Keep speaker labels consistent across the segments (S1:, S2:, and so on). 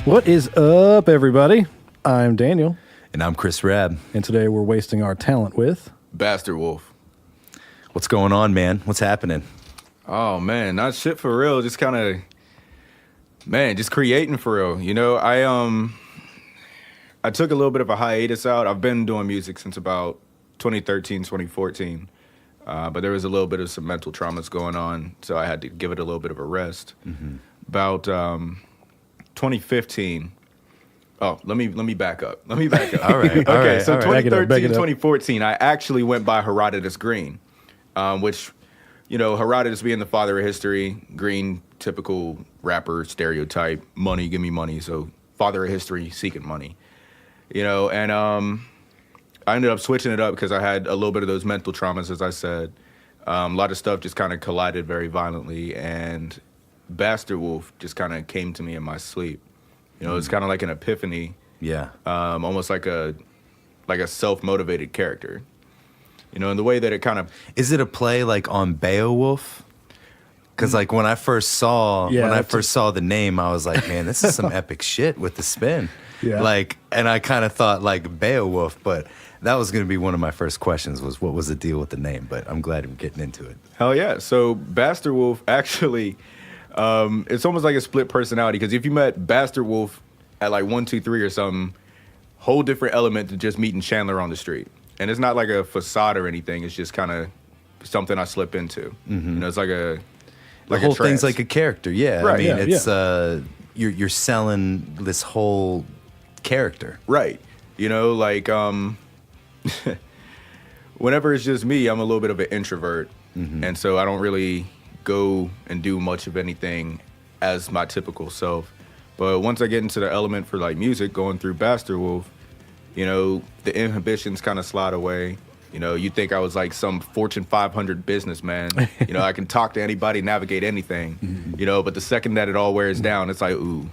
S1: What is up, everybody? I'm Daniel,
S2: And I'm Chris Rabb.
S1: and today we're wasting our talent with...
S3: BastardWulf.
S2: What's going on, man? What's happening?
S3: Oh man, not shit for real. Just kind of, just creating for real. You know, I took a little bit of a hiatus out. I've been doing music since about 2013, 2014. But there was a little bit of some mental traumas going on, so I had to give it a little bit of a rest.
S2: Mm-hmm.
S3: About 2015. Oh, let me back up. All right. Okay, so 2013, 2014, I actually went by Herodotus Green, which, you know, Herodotus being the father of history, Green, typical rapper stereotype, money, give me money. So father of history, seeking money, you know, and I ended up switching it up because I had a little bit of those mental traumas, as I said. A lot of stuff just kind of collided very violently, and BastardWulf just kind of came to me in my sleep. You know, it's kind of like an epiphany.
S2: Yeah.
S3: Almost like a self-motivated character. You know, in the way that it kind of...
S2: Is it a play like on Beowulf? Because like when I first saw the name, I was like, man, this is some epic shit with the spin.
S1: Yeah.
S2: Like, and I kind of thought like Beowulf, but that was going to be one of my first questions was what was the deal with the name? But I'm glad we're getting into it.
S3: Hell yeah. So BastardWulf actually, it's almost like a split personality, because if you met BastardWulf at like 123 or something, whole different element to just meeting Chandler on the street. And it's not like a facade or anything. It's just kind of something I slip into. Mm-hmm. You know, it's like a...
S2: The whole thing's like a character, yeah.
S3: Right,
S2: I mean, it's you're selling this whole character,
S3: right? You know, like whenever it's just me, I'm a little bit of an introvert, and so I don't really go and do much of anything as my typical self. But once I get into the element for like music, going through BastardWulf, you know, the inhibitions kind of slide away. You know, you think I was like some Fortune 500 businessman. You know, I can talk to anybody, navigate anything, you know, but the second that it all wears down, it's like, ooh,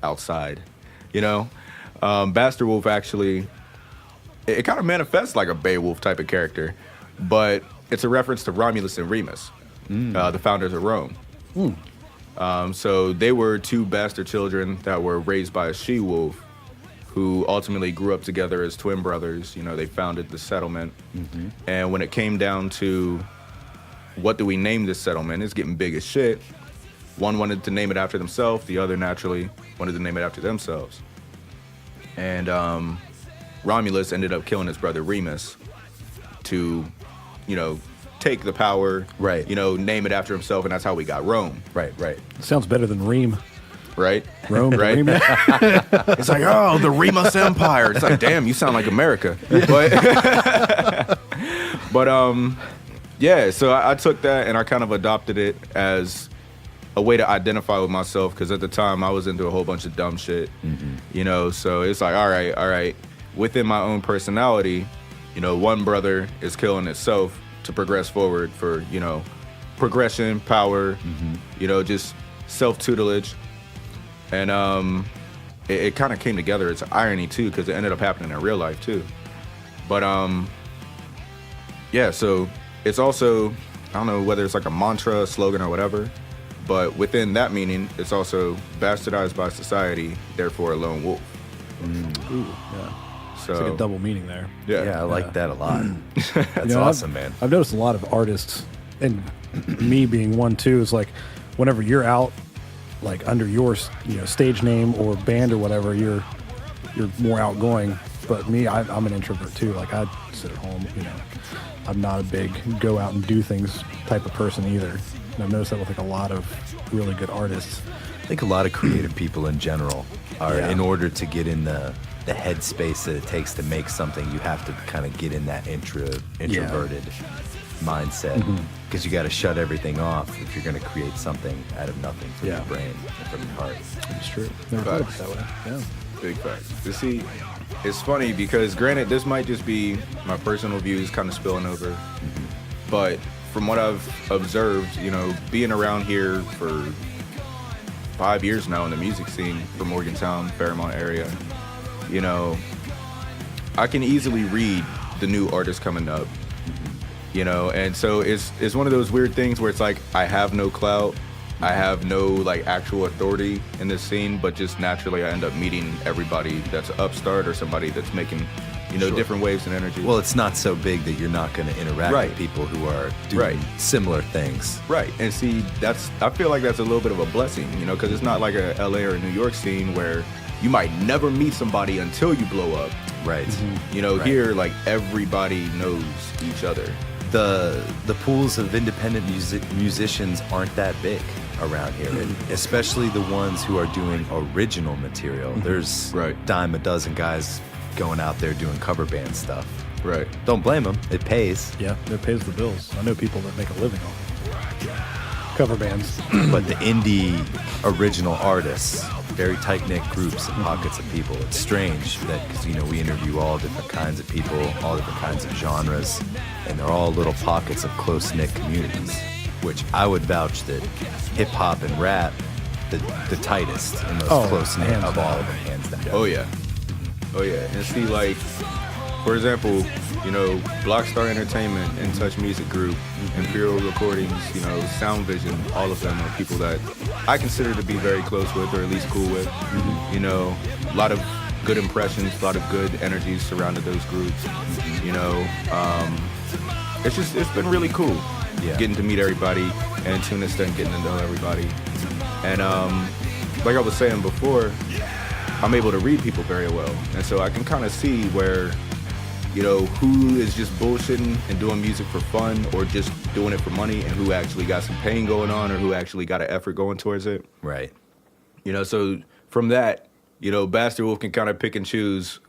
S3: outside, you know? BastardWulf actually, it kind of manifests like a Beowulf type of character, but it's a reference to Romulus and Remus, the founders of Rome. So they were two bastard children that were raised by a she-wolf, who ultimately grew up together as twin brothers. You know, they founded the settlement. And when it came down to what do we name this settlement, it's getting big as shit. One wanted to name it after themselves. The other naturally wanted to name it after themselves. And Romulus ended up killing his brother Remus to, you know, take the power,
S2: right?
S3: You know, name it after himself, and that's how we got Rome.
S2: Right.
S1: Sounds better than Reem.
S3: Right?
S1: Rome,
S3: right? It's like, oh, the Remus Empire. It's like, damn, you sound like America. But yeah, so I took that and I kind of adopted it as a way to identify with myself, because at the time I was into a whole bunch of dumb shit, you know, so it's like, all right, within my own personality, you know, one brother is killing itself to progress forward for, you know, progression, power, you know, just self-tutelage. And it kind of came together. It's an irony too, because it ended up happening in real life too. But yeah, so it's also, I don't know whether it's like a mantra, slogan, or whatever, but within that meaning, it's also bastardized by society, therefore a lone wolf.
S1: Ooh, yeah.
S3: So
S1: it's like a double meaning there.
S2: Yeah, I like that a lot. That's
S1: You know,
S2: awesome, man.
S1: I've noticed a lot of artists, and me being one too, is like whenever you're out, like under your, you know, stage name or band or whatever, you're more outgoing. But me, I'm an introvert too. Like I sit at home, you know. I'm not a big go out and do things type of person either. And I've noticed that with like a lot of really good artists.
S2: I think a lot of creative people in general are, in order to get in the headspace that it takes to make something, you have to kind of get in that introverted mindset, because you got to shut everything off if you're going to create something out of nothing from your brain and from your heart.
S1: It's true. Never thought of it that way. Yeah.
S3: Big facts. You see, it's funny because granted, this might just be my personal views kind of spilling over, but from what I've observed, you know, being around here for 5 years now in the music scene for Morgantown, Fairmont area, you know, I can easily read the new artists coming up. You know, and so it's one of those weird things where it's like I have no clout, I have no like actual authority in this scene, but just naturally I end up meeting everybody that's an upstart or somebody that's making, different waves and energy.
S2: Well, it's not so big that you're not going to interact with people who are doing similar things.
S3: Right. And see, I feel like that's a little bit of a blessing, because it's not like a LA or a New York scene where you might never meet somebody until you blow up.
S2: Right.
S3: Here, like, everybody knows each other.
S2: The pools of independent musicians aren't that big around here, and especially the ones who are doing original material. There's dime a dozen guys going out there doing cover band stuff.
S3: Right.
S2: Don't blame them. It pays.
S1: Yeah, it pays the bills. I know people that make a living off cover bands.
S2: But the indie original artists, very tight-knit groups and pockets of people. It's strange that, because, we interview all different kinds of people, all different kinds of genres, and they're all little pockets of close-knit communities, which I would vouch that hip-hop and rap, the tightest and most close-knit of all of them, hands down.
S3: Oh, yeah. Oh, yeah. And see, like, for example, Blockstar Entertainment and Touch Music Group, Imperial Recordings, Sound Vision, all of them are people that I consider to be very close with, or at least cool with. A lot of good impressions, a lot of good energies surrounded those groups. It's been really cool getting to meet everybody, and to an extent getting to know everybody. And like I was saying before, I'm able to read people very well, and so I can kind of see where, who is just bullshitting and doing music for fun or just doing it for money, and who actually got some pain going on or who actually got an effort going towards it.
S2: Right.
S3: So from that, BastardWulf can kind of pick and choose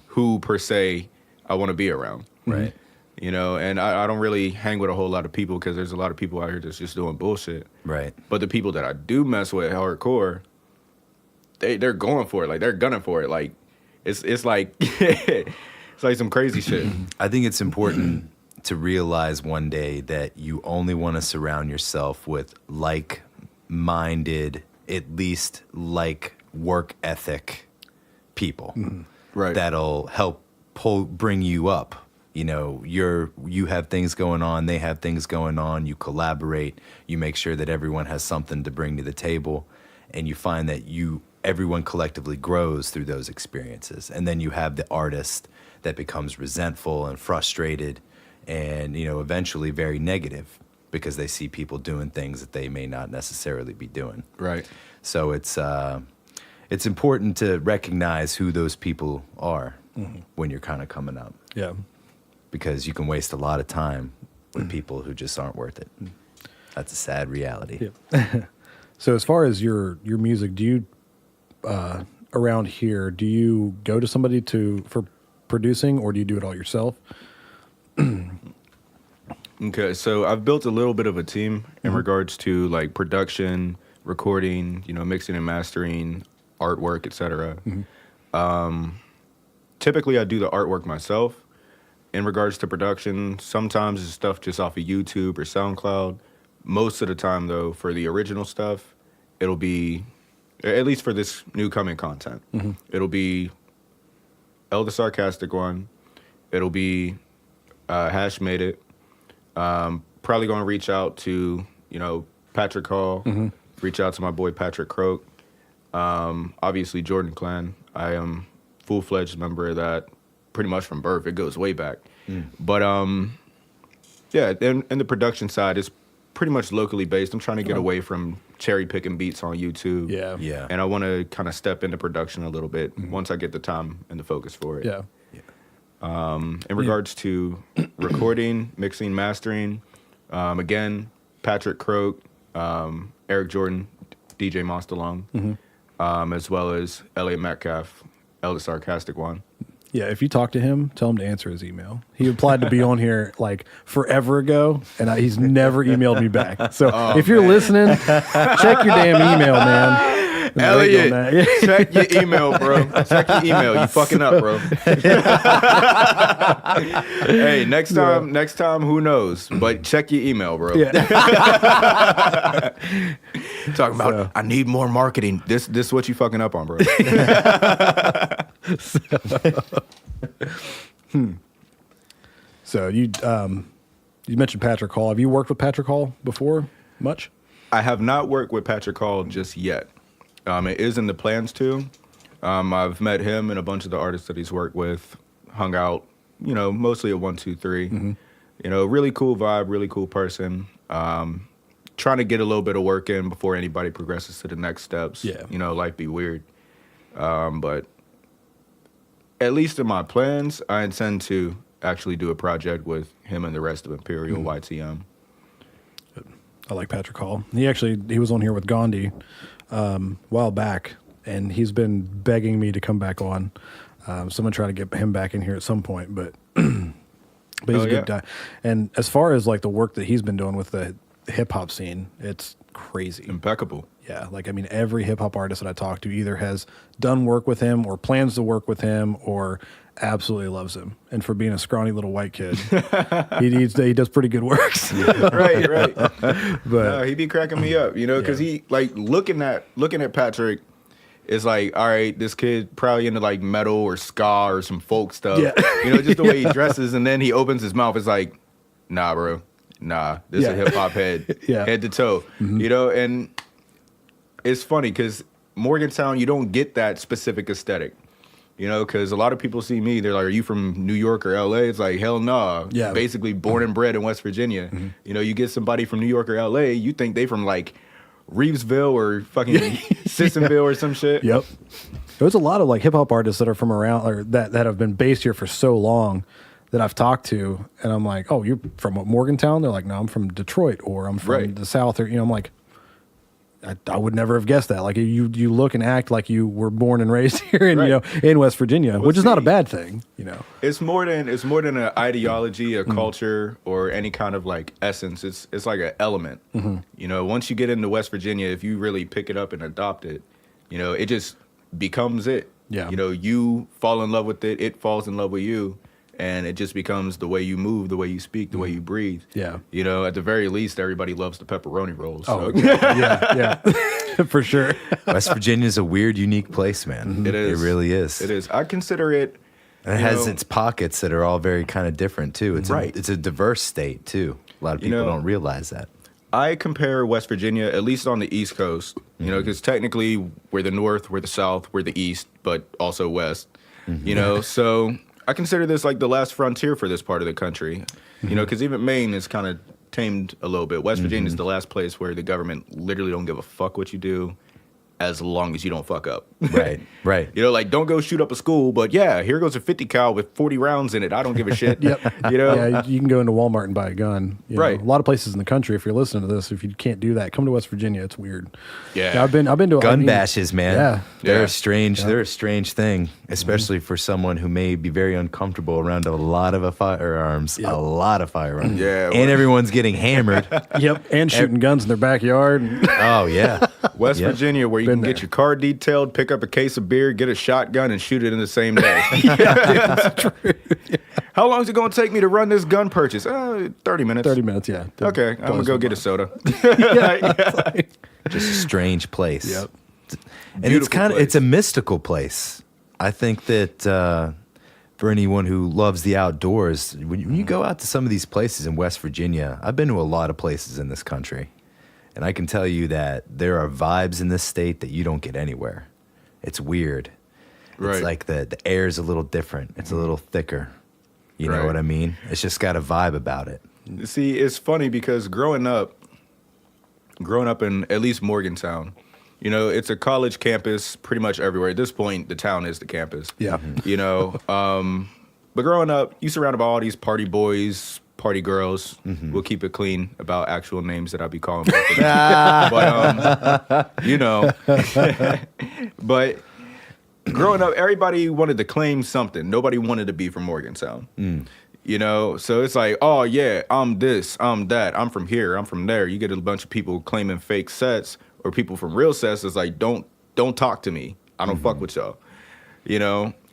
S3: who, per se, I want to be around.
S2: Right.
S3: And I don't really hang with a whole lot of people because there's a lot of people out here that's just doing bullshit.
S2: Right.
S3: But the people that I do mess with hardcore, they're going for it. Like, they're gunning for it. Like, it's like... It's like some crazy shit.
S2: I think it's important to realize one day that you only want to surround yourself with like-minded, at least like work ethic people.
S3: Right.
S2: That'll help bring you up. You have things going on, they have things going on, you collaborate, you make sure that everyone has something to bring to the table, and you find that everyone collectively grows through those experiences. And then you have the artist that becomes resentful and frustrated and, eventually very negative because they see people doing things that they may not necessarily be doing.
S3: Right.
S2: So it's important to recognize who those people are when you're kind of coming up.
S1: Yeah.
S2: Because you can waste a lot of time with people who just aren't worth it. That's a sad reality.
S1: Yeah. So as far as your music, do you around here, do you go to somebody for producing, or do you do it all yourself?
S3: Okay, so I've built a little bit of a team in regards to like production, recording, mixing and mastering, artwork, etc. Typically, I do the artwork myself. In regards to production, sometimes it's stuff just off of YouTube or SoundCloud. Most of the time, though, for the original stuff, it'll be, at least for this new coming content, it'll be El the Sarcastic One. It'll be Hash Made It. Probably going to reach out to, Patrick Hall, reach out to my boy Patrick Croak. Obviously, Jordan Clan. I am full-fledged member of that pretty much from birth. It goes way back. But, yeah, and the production side is pretty much locally based. I'm trying to get away from cherry-picking beats on YouTube.
S1: Yeah.
S3: And I want to kind of step into production a little bit once I get the time and the focus for it.
S1: Yeah.
S3: In regards to recording, mixing, mastering, again, Patrick Croak, Eric Jordan, DJ Mostalong, as well as Elliot Metcalf, El the Sarcastic One.
S1: Yeah, if you talk to him, tell him to answer his email. He applied to be on here like forever ago, and he's never emailed me back. So if you're listening, check your damn email, man.
S3: Elliot, check your email, bro. Check your email. You fucking up, bro. Hey, next time, who knows? But check your email, bro.
S1: Yeah.
S3: Talking about, I need more marketing. This is what you fucking up on, bro.
S1: So you mentioned Patrick Hall. Have you worked with Patrick Hall before? Much?
S3: I have not worked with Patrick Hall just yet. It is in the plans to. I've met him and a bunch of the artists that he's worked with, hung out, mostly at 123. Really cool vibe, really cool person. Trying to get a little bit of work in before anybody progresses to the next steps.
S1: Yeah.
S3: Life be weird. But at least in my plans, I intend to actually do a project with him and the rest of Imperial YTM.
S1: I like Patrick Hall. He was on here with Gandhi a while back, and he's been begging me to come back on. So I'm gonna try to get him back in here at some point. But he's a good guy. And as far as like the work that he's been doing with the hip hop scene, it's crazy.
S3: Impeccable.
S1: Yeah, every hip hop artist that I talk to either has done work with him or plans to work with him or absolutely loves him. And for being a scrawny little white kid, he does pretty good works.
S3: Right.
S1: But
S3: no, he be cracking me up, because he like looking at Patrick is like, all right, this kid probably into like metal or ska or some folk stuff. Yeah. Just the way he dresses, and then he opens his mouth. It's like, nah, bro. Nah, this is a hip hop head, head to toe. And it's funny because Morgantown, you don't get that specific aesthetic. Because a lot of people see me, they're like, are you from New York or LA? It's like, hell no.
S1: Yeah.
S3: Basically born and bred in West Virginia. You get somebody from New York or LA, you think they from like Reevesville or fucking Sissonville or some shit.
S1: Yep. There's a lot of like hip hop artists that are from around or that have been based here for so long that I've talked to, and I'm like, oh, you're from what, Morgantown? They're like, no, I'm from Detroit, or I'm from the South, or I'm like, I would never have guessed that. Like you look and act like you were born and raised here in in West Virginia, which is not a bad thing.
S3: It's more than an ideology, a culture, or any kind of like essence. It's like an element. Once you get into West Virginia, if you really pick it up and adopt it, it just becomes it.
S1: Yeah.
S3: You fall in love with it, it falls in love with you. And it just becomes the way you move, the way you speak, the way you breathe.
S1: Yeah.
S3: At the very least, everybody loves the pepperoni rolls. So.
S1: Oh, yeah. For sure.
S2: West Virginia is a weird, unique place, man.
S3: It is.
S2: It really is.
S3: It is. I consider it.
S2: And it has its pockets that are all very kind of different, too. It's it's a diverse state, too. A lot of people don't realize that.
S3: I compare West Virginia, at least on the East Coast, because technically we're the North, we're the South, we're the East, but also West. So I consider this like the last frontier for this part of the country, because even Maine is kind of tamed a little bit. West Virginia is the last place where the government literally don't give a fuck what you do as long as you don't fuck up.
S2: Right.
S3: Like don't go shoot up a school, but here goes a 50 cal with 40 rounds in it. I don't give a shit.
S1: Yeah, you can go into Walmart and buy a gun.
S3: Right.
S1: A lot of places in the country, if you're listening to this, if you can't do that, come to West Virginia. It's weird.
S3: Yeah.
S1: I've been to
S2: gun bashes, man.
S1: Yeah.
S2: They're strange. They're a strange thing, especially for someone who may be very uncomfortable around a lot of firearms.
S1: Yep.
S2: A lot of firearms.
S3: Yeah.
S2: And everyone's getting hammered.
S1: Yep. And shooting guns in their backyard.
S2: Oh yeah.
S3: West Virginia, where you can get your car detailed, pick up a case of beer, get a shotgun, and shoot it in the same day.
S1: That's true.
S3: How long is it going to take me to run this gun purchase? 30 minutes.
S1: 30 minutes, yeah.
S3: Okay, I'm going to go get a soda.
S2: Just a strange place.
S1: Yep.
S2: And it's a mystical place. I think that for anyone who loves the outdoors, when you go out to some of these places in West Virginia, I've been to a lot of places in this country, and I can tell you that there are vibes in this state that you don't get anywhere. It's weird.
S3: Right.
S2: It's like the air's a little different. It's a little thicker. You know what I mean? It's just got a vibe about it.
S3: See, it's funny because growing up in at least Morgantown, it's a college campus pretty much everywhere. At this point, the town is the campus.
S1: Yeah.
S3: But growing up, you surrounded by all these party boys, party girls. We'll keep it clean about actual names that I'll be calling. But growing up, everybody wanted to claim something. Nobody wanted to be from Morgantown. So it's like, oh yeah, I'm this, I'm that, I'm from here, I'm from there. You get a bunch of people claiming fake sets, or people from real sets. It's like, don't talk to me. I don't fuck with y'all.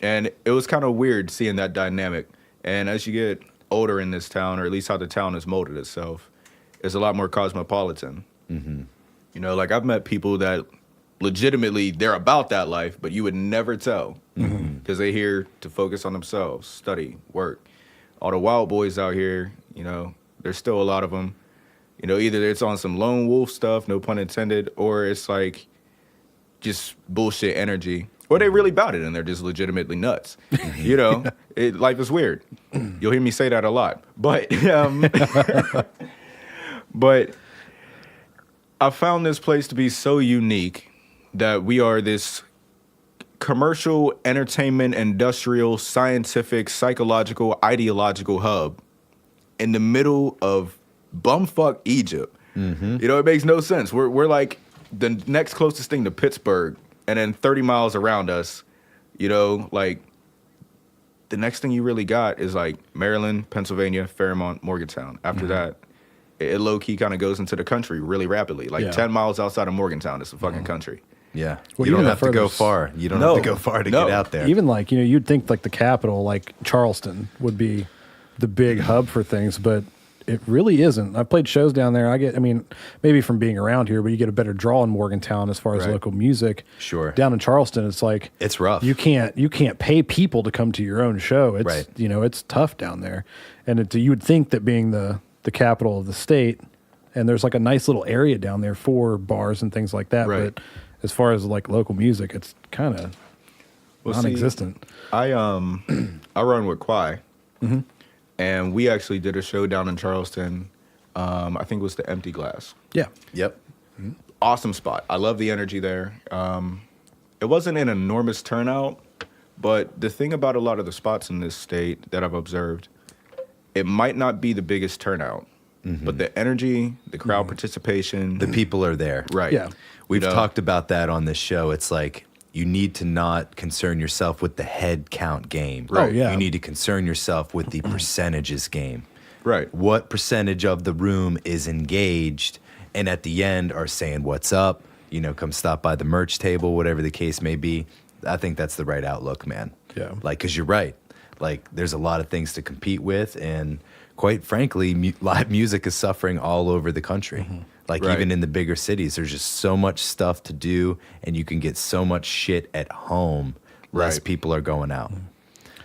S3: And it was kind of weird seeing that dynamic. And as you get older in this town, or at least how the town has molded itself, it's a lot more cosmopolitan. Like I've met people that legitimately they're about that life, but you would never tell because they're here to focus on themselves, study, work. All the wild boys out here, there's still a lot of them. You know, either it's on some lone wolf stuff, no pun intended, or it's like just bullshit energy, or they really about it and they're just legitimately nuts. You know, life is weird. You'll hear me say that a lot, but but I found this place to be so unique that we are this commercial, entertainment, industrial, scientific, psychological, ideological hub in the middle of bumfuck Egypt. You know, it makes no sense. We're like the next closest thing to Pittsburgh, and then 30 miles around us, you know, like the next thing you really got is like Maryland, Pennsylvania, Fairmont, Morgantown. After that, it low-key kind of goes into the country really rapidly. Like 10 miles outside of Morgantown, it's a fucking country.
S2: Yeah.
S1: Well,
S2: you don't
S1: even
S2: have to go far. You don't have to go far to get out there.
S1: Even like, you know, you'd think like the capital, like Charleston would be the big hub for things, but it really isn't. I've played shows down there. I mean, maybe from being around here, but you get a better draw in Morgantown as far as local music.
S2: Sure.
S1: Down in Charleston, it's like
S2: it's rough.
S1: You can't pay people to come to your own show. It's
S2: right.
S1: You know, it's tough down there. And you would think that being the capital of the state, and there's like a nice little area down there for bars and things like that.
S3: Right.
S1: But as far as like local music, it's kind of non-existent.
S3: I run with Quai. And we actually did a show down in Charleston. I think it was the Empty Glass.
S1: Yeah.
S2: Yep.
S3: Awesome spot. I love the energy there. It wasn't an enormous turnout, but the thing about a lot of the spots in this state that I've observed, it might not be the biggest turnout, but the energy, the crowd participation.
S2: The people are there.
S3: Right.
S1: Yeah.
S2: We've talked about that on this show. It's like you need to not concern yourself with the head count game.
S3: Right.
S1: Oh, yeah.
S2: You need to concern yourself with the percentages game.
S3: Right.
S2: What percentage of the room is engaged and at the end are saying, what's up? You know, come stop by the merch table, whatever the case may be. I think that's the right outlook, man.
S1: Yeah.
S2: Like, because you're right. Like, there's a lot of things to compete with. And quite frankly, live music is suffering all over the country. Like, even in the bigger cities, there's just so much stuff to do, and you can get so much shit at home, less people are going out.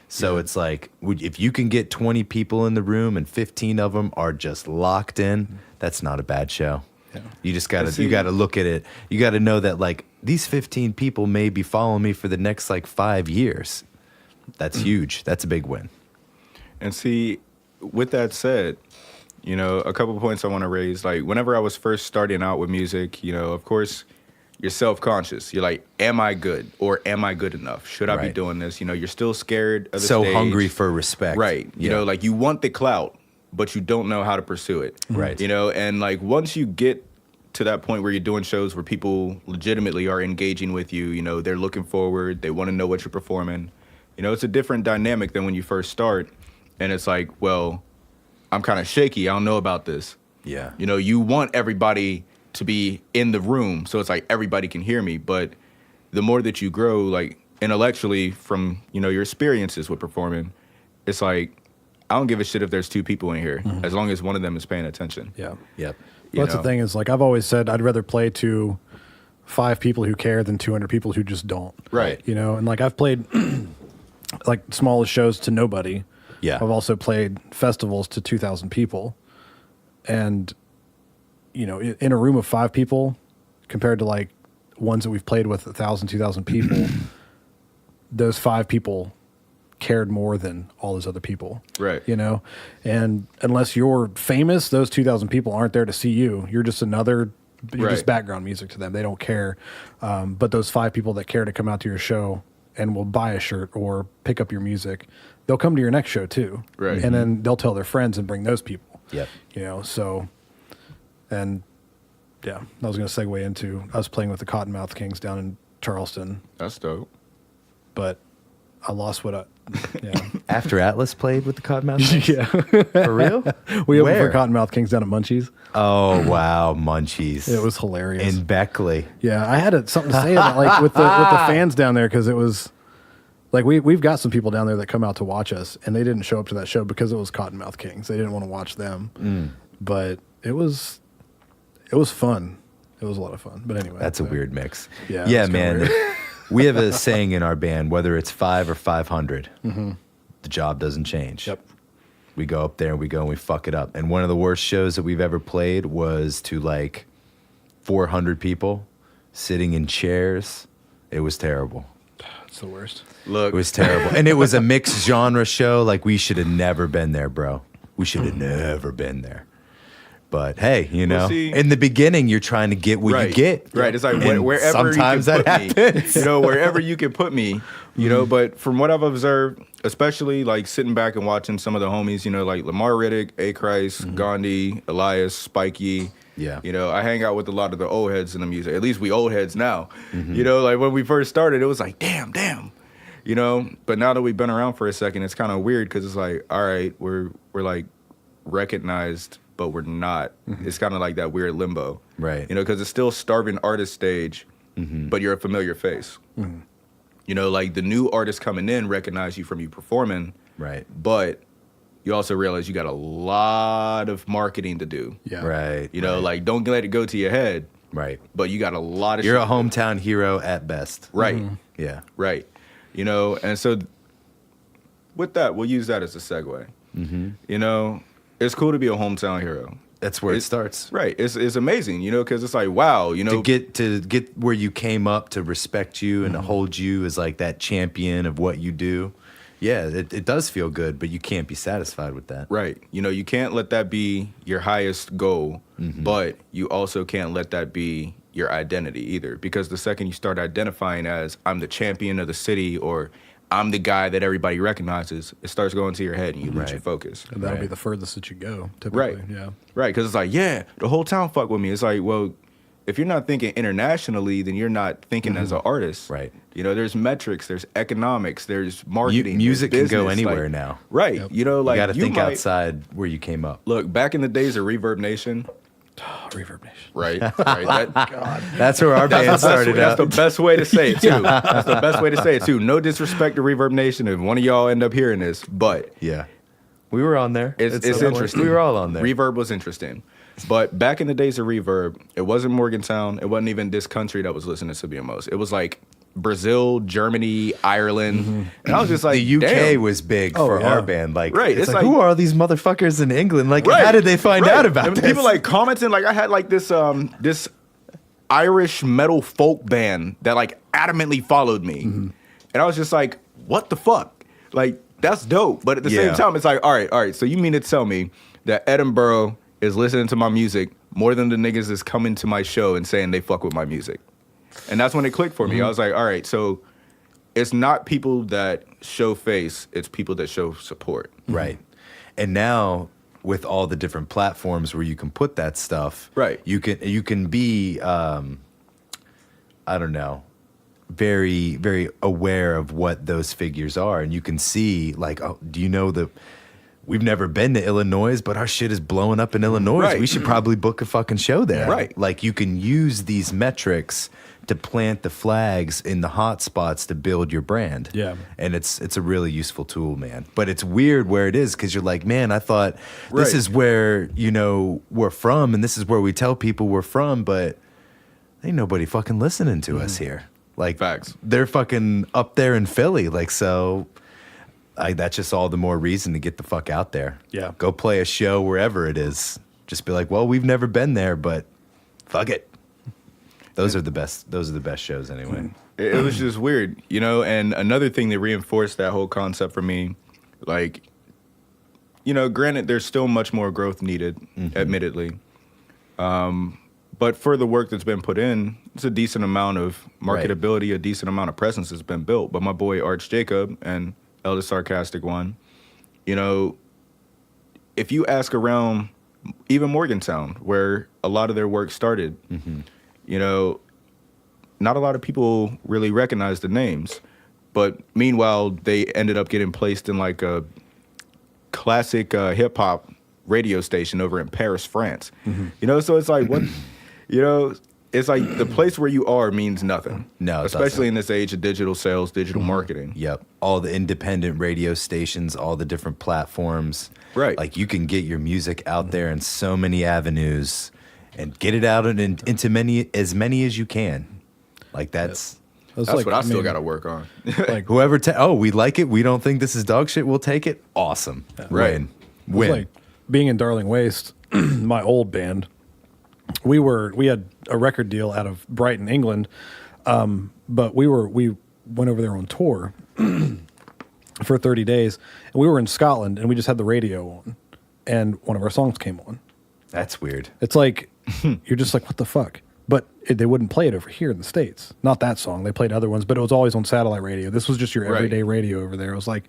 S2: So it's like, if you can get 20 people in the room and 15 of them are just locked in, that's not a bad show. Yeah. You just gotta, you gotta look at it. You gotta know that like these 15 people may be following me for the next like 5 years. That's huge. That's a big win.
S3: And see, with that said, you know, a couple of points I want to raise. Like, whenever I was first starting out with music, you know, of course, you're self-conscious. You're like, am I good? Or am I good enough? Should I be doing this? You know, you're still scared of the
S2: so
S3: stage.
S2: Hungry for respect.
S3: Right. You know, like, you want the clout, but you don't know how to pursue it.
S2: Right.
S3: You know, and, like, once you get to that point where you're doing shows where people legitimately are engaging with you, you know, they're looking forward, they want to know what you're performing. You know, it's a different dynamic than when you first start. And it's like, well, I'm kind of shaky. I don't know about this.
S2: Yeah.
S3: You know, you want everybody to be in the room, so it's like everybody can hear me. But the more that you grow, like intellectually from, you know, your experiences with performing, it's like, I don't give a shit if there's 2 people in here, as long as one of them is paying attention.
S1: Yeah.
S2: Yep.
S1: Well, that's the thing is like I've always said I'd rather play to 5 people who care than 200 people who just don't.
S3: Right.
S1: You know, and like I've played like smallest shows to nobody.
S2: Yeah.
S1: I've also played festivals to 2,000 people. And, you know, in a room of 5 people compared to like ones that we've played with 1,000, 2,000 people, those 5 people cared more than all those other people.
S3: Right.
S1: You know, and unless you're famous, those 2,000 people aren't there to see you. You're just you're just background music to them. They don't care. But those 5 people that care to come out to your show and will buy a shirt or pick up your music, they'll come to your next show too.
S3: Right.
S1: And then they'll tell their friends and bring those people.
S2: Yep.
S1: You know, so, and yeah, I was going to segue into us playing with the Cottonmouth Kings down in Charleston,
S3: That's dope.
S1: but I lost what yeah.
S2: After Atlas played with the Cottonmouth?
S1: Yeah.
S2: For real?
S1: We opened
S2: Where?
S1: for Cottonmouth Kings down at Munchies.
S2: Oh, wow. Munchies.
S1: It was hilarious.
S2: In Beckley.
S1: Yeah, I had something to say about like with the fans down there because it was like we've got some people down there that come out to watch us and they didn't show up to that show because it was Cottonmouth Kings. They didn't want to watch them, but it was fun. It was a lot of fun. But anyway,
S2: That's a weird mix.
S1: Yeah,
S2: Yeah,
S1: it's kinda
S2: man.
S1: weird.
S2: We have a saying in our band, whether it's 5 or 500, the job doesn't change.
S1: Yep.
S2: We go up there and we fuck it up. And one of the worst shows that we've ever played was to like 400 people sitting in chairs. It was terrible.
S1: It's the worst.
S3: Look,
S2: It was terrible. And it was a mixed genre show. Like, we should have never been there, bro. We should have never been there. But hey, you know,
S3: see,
S2: in the beginning, you're trying to get what you get.
S3: Right. It's like
S2: And
S3: wherever
S2: sometimes
S3: you can
S2: that
S3: put me,
S2: happens.
S3: you know, wherever you can put me, you know. But from what I've observed, especially like sitting back and watching some of the homies, you know, like Lamar Riddick, A. Christ, Gandhi, Elias, Spikey.
S2: Yeah.
S3: You know, I hang out with a lot of the old heads in the music. At least we old heads now. You know, like when we first started, it was like, damn. You know, but now that we've been around for a second, it's kind of weird because it's like, all right, we're like recognized, but we're not. It's kind of like that weird limbo.
S2: Right.
S3: You know, because it's still starving artist stage, but you're a familiar face. You know, like the new artists coming in recognize you from you performing.
S2: Right.
S3: But you also realize you got a lot of marketing to do.
S1: Yeah.
S2: Right.
S3: You know,
S2: right,
S3: like don't let it go to your head,
S2: right.
S3: but you got a lot of
S2: You're
S3: shit
S2: a
S3: to do.
S2: hometown hero at best.
S3: Right.
S2: Yeah.
S3: Right. You know, and so with that, we'll use that as a segue. You know, it's cool to be a hometown hero.
S2: That's where it
S3: It's-
S2: starts.
S3: Right. It's amazing, you know, because it's like, wow, you know.
S2: To get where you came up, to respect you and to hold you as like that champion of what you do. Yeah, it does feel good, but you can't be satisfied with that.
S3: Right. You know, you can't let that be your highest goal, but you also can't let that be your identity either. Because the second you start identifying as I'm the champion of the city or I'm the guy that everybody recognizes, it starts going to your head and you lose your
S2: Right.
S3: focus.
S1: And that'll be
S2: Right.
S1: the furthest that you go, typically.
S3: Right.
S1: Yeah.
S3: Right. Because it's like, yeah, the whole town fuck with me. It's like, well, if you're not thinking internationally, then you're not thinking as an artist.
S2: Right.
S3: You know, there's metrics, there's economics, there's marketing.
S2: Music
S3: there's
S2: can go
S3: business,
S2: anywhere
S3: like-
S2: now.
S3: Right.
S1: Yep.
S3: You know, like
S2: You got to think
S3: might-
S2: outside where you came up.
S3: Look, back in the days of Reverb Nation,
S1: Oh, Reverb Nation.
S3: right? Right.
S2: That's where our band started
S3: That's
S2: out.
S3: the best way to say it too. That's the best way to say it too. No disrespect to Reverb Nation if one of y'all end up hearing this, but
S2: Yeah. We were on there.
S3: it's
S2: At some point.
S3: interesting.
S2: We were all on there.
S3: Reverb was interesting. But back in the days of Reverb, it wasn't Morgantown. It wasn't even this country that was listening to BMOs. It was like Brazil, Germany, Ireland. And I was just like,
S2: The UK
S3: damn.
S2: was big
S1: Oh,
S2: for
S1: yeah.
S2: our band. Like,
S3: Right,
S2: it's
S3: it's
S2: like,
S3: like-
S2: who are all these motherfuckers in England? Like,
S3: Right,
S2: how did they find
S3: right.
S2: out about
S3: And
S2: this?
S3: people like commenting, like I had like this this Irish metal folk band that like adamantly followed me. And I was just like, what the fuck? Like, that's dope. But at the
S2: Yeah.
S3: same time, it's like, all right. So you mean to tell me that Edinburgh is listening to my music more than the niggas is coming to my show and saying they fuck with my music? And that's when it clicked for me. I was like, all right, so it's not people that show face, it's people that show support.
S2: Right. And now with all the different platforms where you can put that stuff,
S3: Right.
S2: You can be I don't know, very, very aware of what those figures are. And you can see like, oh, do you know that we've never been to Illinois, but our shit is blowing up in Illinois.
S3: Right.
S2: We should probably book a fucking show there.
S3: Right.
S2: Like you can use these metrics to plant the flags in the hot spots to build your brand.
S1: Yeah.
S2: And it's a really useful tool, man. But it's weird where it is because you're like, man, I thought this
S3: Right.
S2: is where, you know, we're from and this is where we tell people we're from, but ain't nobody fucking listening to us here. Like
S3: Facts.
S2: they're fucking up there in Philly. Like, so that's just all the more reason to get the fuck out there.
S1: Yeah.
S2: Go play a show wherever it is. Just be like, well, we've never been there, but fuck it. Those are the best shows anyway.
S3: It was just weird, you know. And another thing that reinforced that whole concept for me, like, you know, granted, there's still much more growth needed, admittedly. But for the work that's been put in, it's a decent amount of marketability, a decent amount of presence has been built. But my boy Arch Jacob and Eldest Sarcastic One, you know, if you ask around even Morgantown, where a lot of their work started, you know, not a lot of people really recognize the names. But meanwhile, they ended up getting placed in like a classic hip hop radio station over in Paris, France. You know, so it's like, what, you know, it's like the place where you are means nothing.
S2: No, it
S3: especially
S2: doesn't.
S3: in this age of digital sales, digital marketing.
S2: Yep. All the independent radio stations, all the different platforms.
S3: Right.
S2: Like you can get your music out there in so many avenues and get it out into as many as you can. Like that's
S1: That's
S3: what I still
S1: mean,
S3: got to work on.
S1: Like,
S2: whoever, we like it. We don't think this is dog shit. We'll take it. Awesome.
S3: Right.
S2: Win.
S1: It was like being in Darling Waste, my old band. We had a record deal out of Brighton, England, but we went over there on tour for 30 days, and we were in Scotland, and we just had the radio on, and one of our songs came on.
S2: That's weird.
S1: It's like you're just like, what the fuck? But they wouldn't play it over here in the States. Not that song. They played other ones, but it was always on satellite radio. This was just your everyday radio over there. It was like,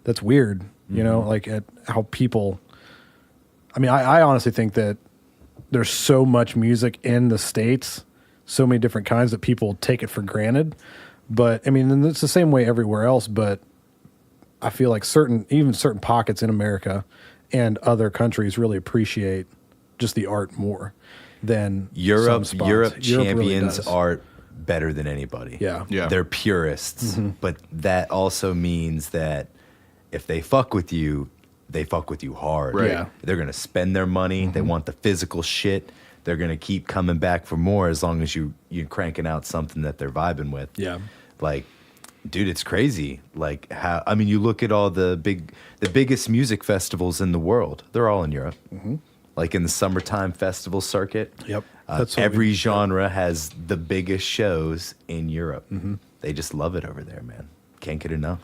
S1: that's weird, you know, like at how people. I mean, I honestly think that there's so much music in the States, so many different kinds that people take it for granted. But I mean, and it's the same way everywhere else. But I feel like certain pockets in America and other countries really appreciate just the art more than
S2: Europe.
S1: some spots.
S2: Europe
S1: really
S2: champions
S1: does.
S2: art better than anybody.
S1: Yeah.
S2: They're purists, but that also means that if they fuck with you, they fuck with you hard.
S3: Right.
S1: Yeah.
S2: They're gonna spend their money. They want the physical shit. They're gonna keep coming back for more as long as you're cranking out something that they're vibing with.
S1: Yeah.
S2: Like, dude, it's crazy. Like how I mean, you look at all the biggest music festivals in the world. They're all in Europe. Like in the summertime festival circuit.
S1: Yep.
S2: Every genre has the biggest shows in Europe. They just love it over there, man. Can't get enough.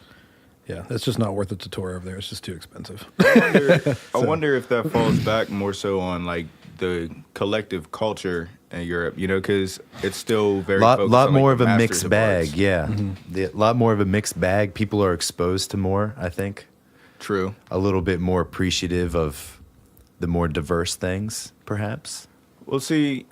S1: Yeah, it's just not worth it to tour over there. It's just too expensive.
S3: I wonder if that falls back more so on like the collective culture in Europe, you know, because it's still very
S2: lot
S3: focused on, like,
S2: more
S3: the
S2: of a
S3: masters
S2: mixed
S3: of
S2: bag.
S3: arts.
S2: Yeah, a lot more of a mixed bag. People are exposed to more. I think
S3: True.
S2: a little bit more appreciative of the more diverse things, perhaps.
S3: Well, see,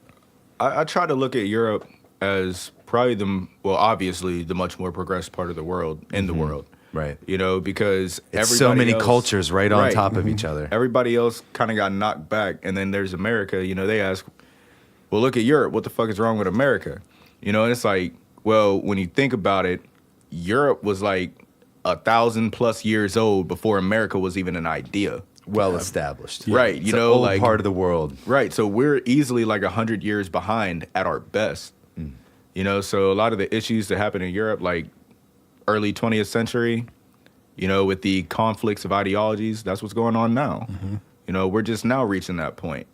S3: I try to look at Europe as probably obviously the much more progressed part of the world in the world.
S2: Right.
S3: You know, because
S2: It's so many
S3: else-
S2: cultures right on top of each other.
S3: Everybody else kind of got knocked back, and then there's America. You know, they ask, "Well, look at Europe. What the fuck is wrong with America?" You know, and it's like, well, when you think about it, Europe was like 1,000+ years old before America was even an idea.
S2: Well established.
S3: Right,
S2: It's
S3: you
S2: an
S3: know,
S2: old
S3: like-
S2: part of the world.
S3: Right, so we're easily like 100 years behind at our best. You know, so a lot of the issues that happen in Europe, like early 20th century, you know, with the conflicts of ideologies, that's what's going on now. You know, we're just now reaching that point.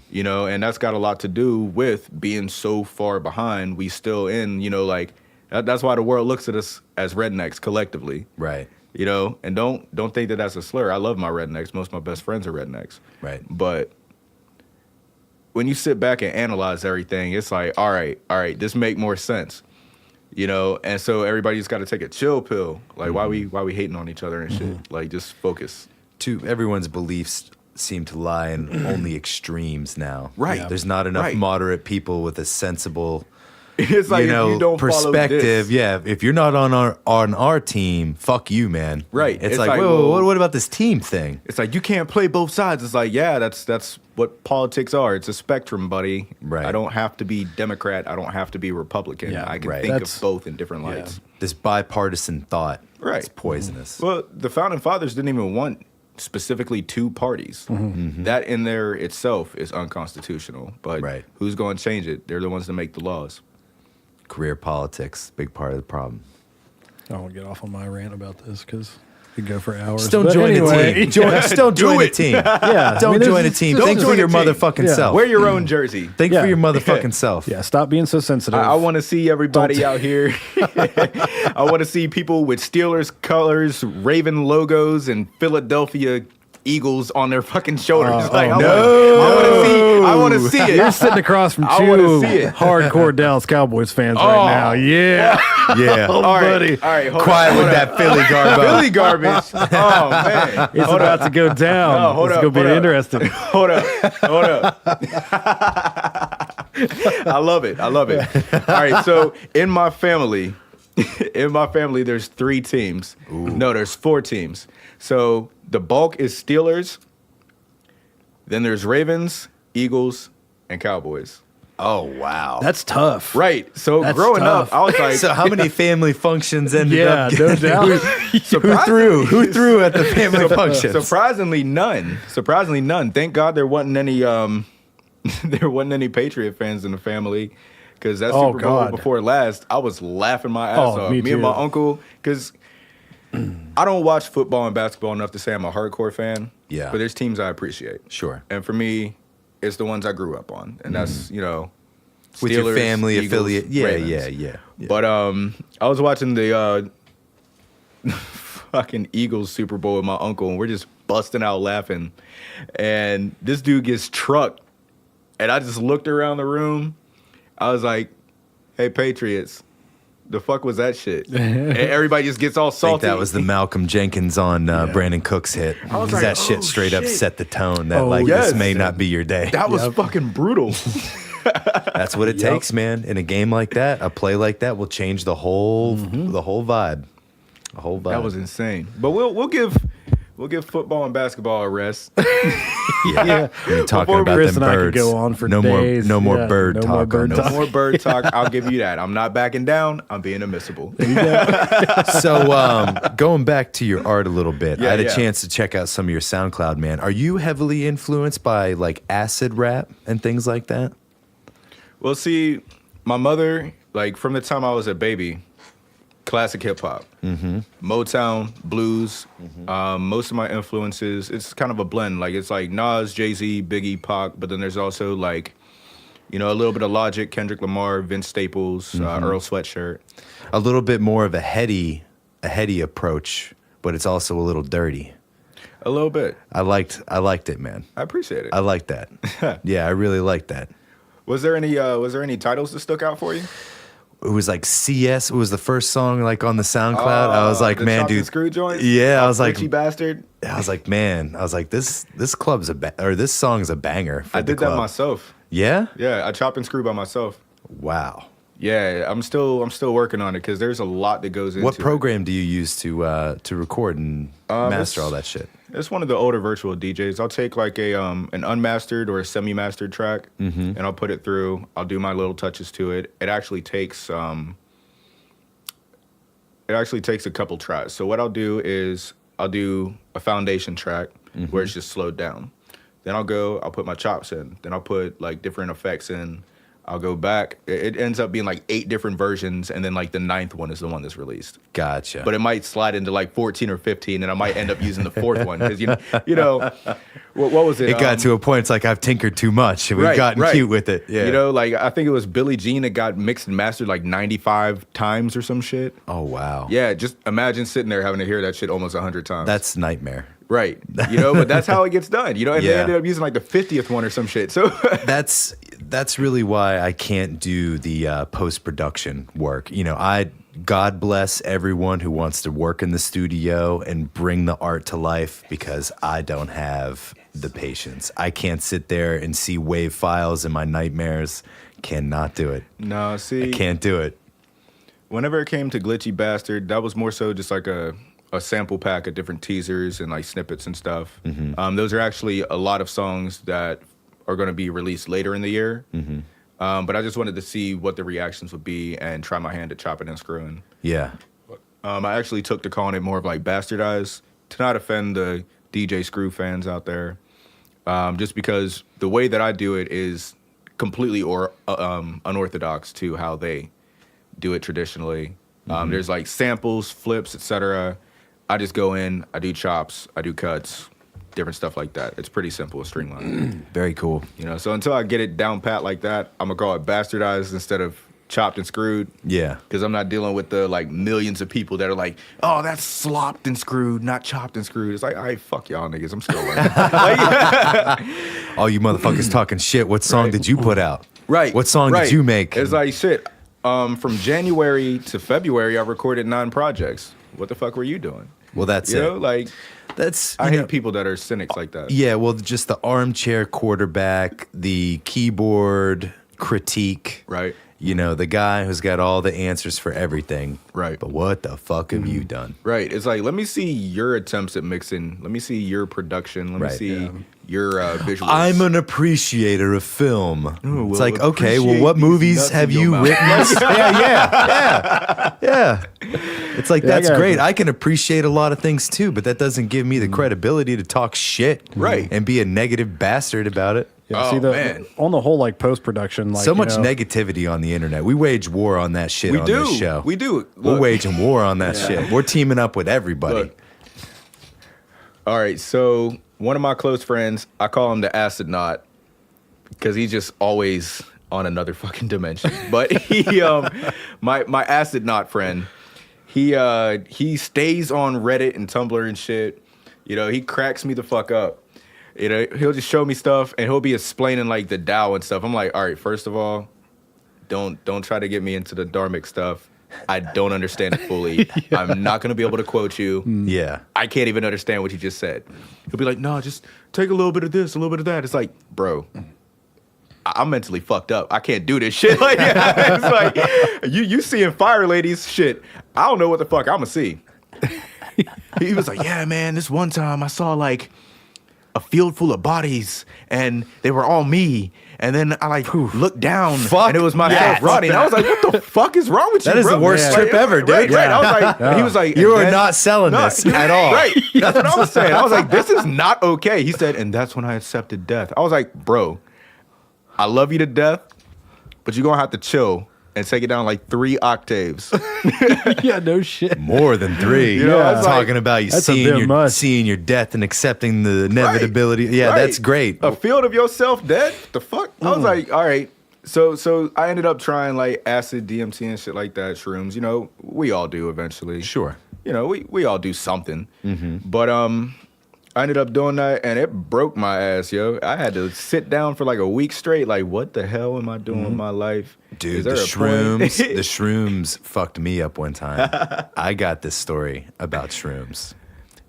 S3: You know, and that's got a lot to do with being so far behind. We still in, you know, like that's why the world looks at us as rednecks collectively.
S2: Right.
S3: You know, and don't think that that's a slur. I love my rednecks. Most of my best friends are rednecks.
S2: Right.
S3: But when you sit back and analyze everything, it's like, all right, this make more sense. You know, and so everybody's got to take a chill pill. Like, why we hating on each other and shit? Like, just focus.
S2: Everyone's beliefs seem to lie in only extremes now.
S3: Right. Yeah.
S2: There's not enough
S3: Right.
S2: moderate people with a sensible,
S3: It's like,
S2: you know,
S3: if you don't
S2: perspective.
S3: follow this,
S2: Yeah, if you're not on our team, fuck you, man.
S3: Right.
S2: It's
S3: It's
S2: like,
S3: like,
S2: whoa,
S3: well-
S2: what about this team thing?
S3: it's like you can't play both sides. It's like, yeah, that's what politics are. It's a spectrum, buddy.
S2: Right.
S3: I don't have to be Democrat. I don't have to be Republican.
S1: Yeah,
S3: I can
S2: right.
S3: think
S1: That's-
S3: of both in different lights.
S2: This bipartisan thought
S3: Right.
S2: is poisonous.
S3: Well, the founding fathers didn't even want specifically two parties. That in there itself is unconstitutional. But
S2: Right.
S3: who's going to change it? They're the ones that make the laws.
S2: Career politics, big part of the problem.
S1: I won't get off on my rant about this because we could go for hours.
S2: Just don't
S1: But
S2: join
S1: anyway,
S2: the team. Just don't join the
S3: it.
S2: team.
S1: Yeah,
S2: Don't join a team.
S3: Don't
S2: Think for
S3: join
S2: your
S3: a team.
S2: motherfucking
S1: Yeah.
S2: self.
S3: Wear your own jersey.
S2: Think
S1: Yeah.
S2: for your motherfucking self.
S1: Yeah, stop being so sensitive.
S3: I want to see everybody out here. I want to see people with Steelers colors, Raven logos, and Philadelphia Eagles on their fucking shoulders. I want to see it.
S1: You're sitting across from
S3: I
S1: two
S3: wanna see it.
S1: hardcore Dallas Cowboys fans right now. Yeah.
S2: Yeah.
S1: Oh,
S3: All right,
S1: buddy.
S3: all right, hold
S2: Quiet
S3: on,
S2: with
S3: hold
S2: that
S3: on.
S2: Philly garbo.
S3: Philly garbage. Oh man,
S1: It's about to go down.
S3: No, hold
S1: it's
S3: up,
S1: going to
S3: hold
S1: be
S3: up.
S1: interesting.
S3: hold up. I love it. All right, so in my family, there's 3 teams. No, there's 4 teams. So the bulk is Steelers. Then there's Ravens, Eagles, and Cowboys.
S2: Oh, wow.
S1: That's tough.
S3: Right. So
S1: That's
S3: growing
S1: tough.
S3: up, I was like,
S2: So how many family functions ended
S1: Yeah,
S2: up
S1: no doubt.
S2: Who threw at the family functions?
S3: surprisingly none. Thank God there wasn't any there wasn't any Patriot fans in the family. Because that
S1: Oh,
S3: Super Bowl
S1: God.
S3: before last, I was laughing my ass
S1: Oh,
S3: off.
S1: me
S3: Me
S1: too.
S3: and my uncle, because I don't watch football and basketball enough to say I'm a hardcore fan.
S2: Yeah.
S3: But there's teams I appreciate.
S2: Sure.
S3: And for me, it's the ones I grew up on, and that's Steelers,
S2: With your family
S3: Eagles,
S2: affiliate. Yeah,
S3: Ravens.
S2: yeah.
S3: But I was watching the fucking Eagles Super Bowl with my uncle, and we're just busting out laughing. And this dude gets trucked, and I just looked around the room. I was like, "Hey, Patriots, the fuck was that shit?" And everybody just gets all
S2: I think
S3: salty.
S2: that was the Malcolm Jenkins on Brandon Cook's hit.
S3: was
S2: 'Cause
S3: like,
S2: that shit
S3: oh,
S2: straight up
S3: shit.
S2: set the tone that
S1: Oh,
S2: this
S3: yes.
S2: may not be your day.
S3: That was fucking brutal.
S2: That's what it takes, man. In a game like that, a play like that will change the whole vibe. The whole vibe.
S3: That was insane. But we'll give football and basketball a rest.
S2: yeah. We're talking
S1: Before
S2: about
S1: Chris
S2: them
S1: and I could
S2: birds.
S1: go on for
S2: no
S1: days.
S2: more, no more
S1: Yeah,
S2: bird
S1: no
S2: talk.
S1: more bird
S2: on
S1: talk.
S2: this.
S3: More bird talk. I'll give you that. I'm not backing down. I'm being admissible.
S2: So, going back to your art a little bit, I had a
S3: Yeah.
S2: chance to check out some of your SoundCloud, man. Are you heavily influenced by like acid rap and things like that?
S3: Well, see, my mother, like from the time I was a baby, classic hip hop, Motown, blues. Most of my influences, it's kind of a blend. Like it's like Nas, Jay-Z, Biggie, Pac, but then there's also like, a little bit of Logic, Kendrick Lamar, Vince Staples, Earl Sweatshirt.
S2: A little bit more of a heady approach, but it's also a little dirty.
S3: A little bit.
S2: I liked it, man.
S3: I appreciate it.
S2: I like that. Yeah, I really like that.
S3: Was there any titles that stuck out for you?
S2: It was like CS. It was the first song like on the SoundCloud. I was like,
S3: the
S2: man,
S3: Chopped and
S2: dude.
S3: Screw joints?
S2: Yeah, I was like,
S3: Richie Bastard.
S2: man. I was like, this club's this song's a banger. For
S3: I
S2: the
S3: did that
S2: club.
S3: myself.
S2: Yeah.
S3: Yeah, I chop and screw by myself.
S2: Wow.
S3: Yeah, I'm still working on it because there's a lot that goes into
S2: What
S3: it.
S2: program do you use to record and master all that shit?
S3: It's one of the older virtual DJs. I'll take like an unmastered or a semi-mastered track, and I'll put it through. I'll do my little touches to it. It actually takes a couple tries. So what I'll do is I'll do a foundation track where it's just slowed down. Then I'll put my chops in. Then I'll put like different effects in. I'll go back. It ends up being like 8 different versions, and then like the 9th one is the one that's released.
S2: Gotcha.
S3: But it might slide into like 14 or 15, and I might end up using the 4th one because what was it?
S2: it got to a point. It's like I've tinkered too much, and we've gotten cute with it. Yeah.
S3: Like I think it was Billie Jean that got mixed and mastered like 95 times or some shit.
S2: Oh wow.
S3: Yeah, just imagine sitting there having to hear that shit almost 100 times.
S2: That's nightmare.
S3: right. But that's how it gets done. And they ended up using like the 50th one or some shit. So
S2: That's really why I can't do the post-production work. God bless everyone who wants to work in the studio and bring the art to life, because I don't have the patience. I can't sit there and see wave files in my nightmares. Cannot do it.
S3: No, see,
S2: I can't do it.
S3: whenever it came to Glitchy Bastard, that was more so just like a sample pack of different teasers and like snippets and stuff. Those are actually a lot of songs that are going to be released later in the year. But I just wanted to see what the reactions would be and try my hand at chopping and screwing.
S2: Yeah.
S3: I actually took to calling it more of like bastardized to not offend the DJ Screw fans out there. Just because the way that I do it is completely unorthodox to how they do it traditionally. There's like samples, flips, etc. I just go in, I do chops, I do cuts, different stuff like that. It's pretty simple, streamlined.
S2: Very cool.
S3: So until I get it down pat like that, I'm gonna call it bastardized instead of chopped and screwed.
S2: Yeah.
S3: Because I'm not dealing with the like millions of people that are like, oh, that's slopped and screwed, not chopped and screwed. It's like, all right, fuck y'all niggas. I'm still learning.
S2: All you motherfuckers talking shit. What song did you put out?
S3: Right.
S2: What song did you make?
S3: It's like shit. From January to February, I recorded 9 projects. What the fuck were you doing?
S2: Well, that's That's
S3: I hate people that are cynics like that.
S2: Yeah, well, just the armchair quarterback, the keyboard critique.
S3: Right.
S2: The guy who's got all the answers for everything.
S3: Right.
S2: But what the fuck have you done?
S3: Right. It's like, let me see your attempts at mixing. Let me see your production. Let me see your visuals.
S2: I'm an appreciator of film.
S3: Ooh,
S2: it's
S3: well,
S2: like, okay, well,
S3: appreciate
S2: what
S3: these
S2: movies
S3: nuts
S2: have
S3: in your
S2: you
S3: mouth.
S2: witnessed? Yeah. It's like, that's
S1: I got
S2: great.
S1: you.
S2: I can appreciate a lot of things too, but that doesn't give me the credibility to talk shit.
S3: Right.
S2: And be a negative bastard about it.
S1: Yeah,
S3: Oh, man.
S1: on the whole, like post production, like
S2: So much negativity on the internet. We wage war on that shit on this show.
S3: We do.
S2: We're
S3: Look,
S2: waging war on that shit. We're teaming up with everybody.
S3: Look. All right, so one of my close friends, I call him the acid knot because he's just always on another fucking dimension. But my acid knot friend, he stays on Reddit and Tumblr and shit. You know, he cracks me the fuck up. You know, he'll just show me stuff and he'll be explaining like the Tao and stuff. I'm like, all right, first of all, don't try to get me into the dharmic stuff. I don't understand it fully. Yeah. I'm not going to be able to quote you.
S2: Yeah.
S3: I can't even understand what you just said. He'll be like, no, just take a little bit of this, a little bit of that. It's like, bro, I'm mentally fucked up. I can't do this shit. Like, it's like, you seeing fire ladies, shit. I don't know what the fuck I'm going to see. He was like, yeah, man, this one time I saw like a field full of bodies and they were all me. And then I like looked down and it was myself running. I was like, what the fuck is wrong with you,
S2: That is
S3: bro?
S2: the worst trip ever, dude.
S3: Right. I was like, and he was like,
S2: you are not selling this at all.
S3: Right. That's what I was saying. I was like, this is not okay. He said, and that's when I accepted death. I was like, bro, I love you to death, but you're going to have to chill and take it down like 3 octaves.
S1: Yeah, no shit.
S2: More than 3.
S3: You know,
S1: Yeah.
S3: it's
S2: Talking
S3: like,
S2: about you
S1: that's a bit
S2: seeing
S1: much.
S2: seeing your death and accepting the inevitability. Yeah,
S3: right.
S2: that's great.
S3: A field of yourself dead? The fuck? I was like, all right. So I ended up trying like acid, DMT and shit like that, shrooms. You know, we all do eventually.
S2: Sure.
S3: You know, we all do something. But I ended up doing that and it broke my ass, yo. I had to sit down for like a week straight. Like, what the hell am I doing with my life?
S2: Dude, the shrooms fucked me up one time. I got this story about shrooms,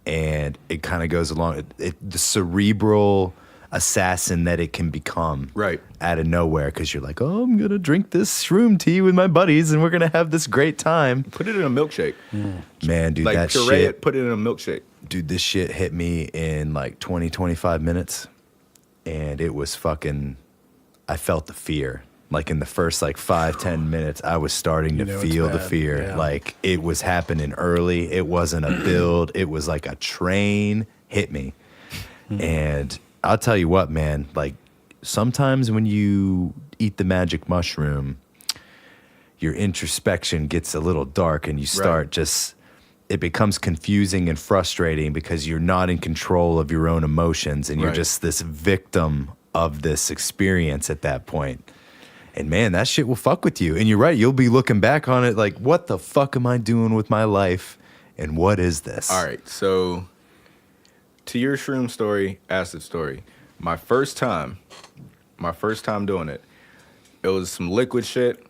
S2: and it kind of goes along the cerebral assassin that it can become out of nowhere, because you're like, oh, I'm gonna drink this shroom tea with my buddies and we're gonna have this great time.
S3: Put it in a milkshake.
S2: Man, dude,
S3: like
S2: that
S3: puree
S2: shit,
S3: it, put it in a milkshake.
S2: dude, this shit hit me in like 20, 25 minutes, and it was fucking, I felt the fear. Like in the first like 5-10 minutes, I was starting to feel the fear.
S1: Yeah.
S2: Like it was happening early. It wasn't a build. It was like a train hit me. And I'll tell you what, man, like sometimes when you eat the magic mushroom, your introspection gets a little dark and you start just, it becomes confusing and frustrating because you're not in control of your own emotions and you're just this victim of this experience at that point. And man, that shit will fuck with you. And you're right, you'll be looking back on it like, what the fuck am I doing with my life? And what is this?
S3: All right, so to your shroom story, acid story, my first time doing it, it was some liquid shit.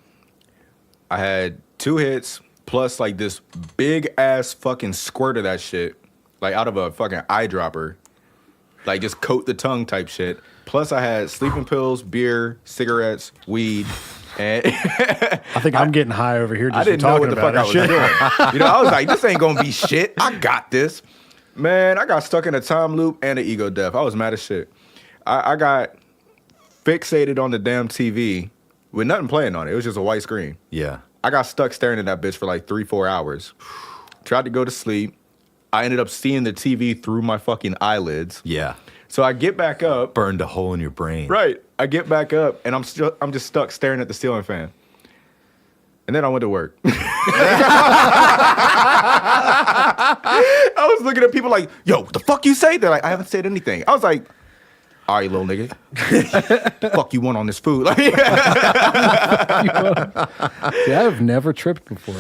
S3: I had 2 hits plus like this big ass fucking squirt of that shit, like out of a fucking eyedropper, like just coat the tongue type shit. Plus I had sleeping pills, beer, cigarettes, weed, and
S1: I think I'm getting high over here just
S3: I didn't know what the fuck I was doing. You know, I was like, this ain't gonna be shit. I got this. Man, I got stuck in a time loop and an ego death. I was mad as shit. I got fixated on the damn TV with nothing playing on it. It was just a white screen.
S2: Yeah.
S3: I got stuck staring at that bitch for like 3-4 hours. Tried to go to sleep. I ended up seeing the TV through my fucking eyelids.
S2: Yeah.
S3: So I get back up.
S2: Burned a hole in your brain.
S3: Right. I get back up and I'm just stuck staring at the ceiling fan. And then I went to work. I was looking at people like, yo, what the fuck you say? They're like, I haven't said anything. I was like, all right, little nigga. The fuck you want on this food?
S1: Yeah, I've never tripped before.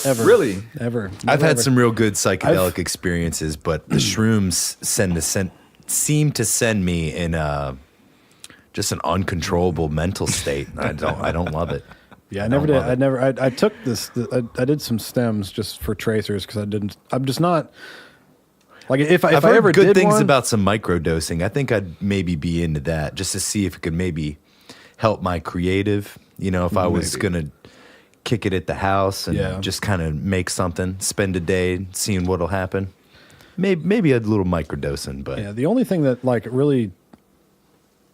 S1: Ever.
S3: Really?
S1: Ever.
S2: I've
S1: Never,
S2: had
S1: ever.
S2: some real good psychedelic experiences, but the shrooms seem to send me in just an uncontrollable mental state. I don't love it.
S1: Yeah, I never did. I took this. I did some stems just for tracers because I'm just not. Like if I
S2: heard
S1: ever
S2: good
S1: did
S2: things
S1: one,
S2: about some microdosing. I think I'd maybe be into that just to see if it could maybe help my creative. You know, if I was gonna kick it at the house and just kind of make something, spend a day seeing what'll happen. Maybe a little microdosing, but
S1: yeah, the only thing that like really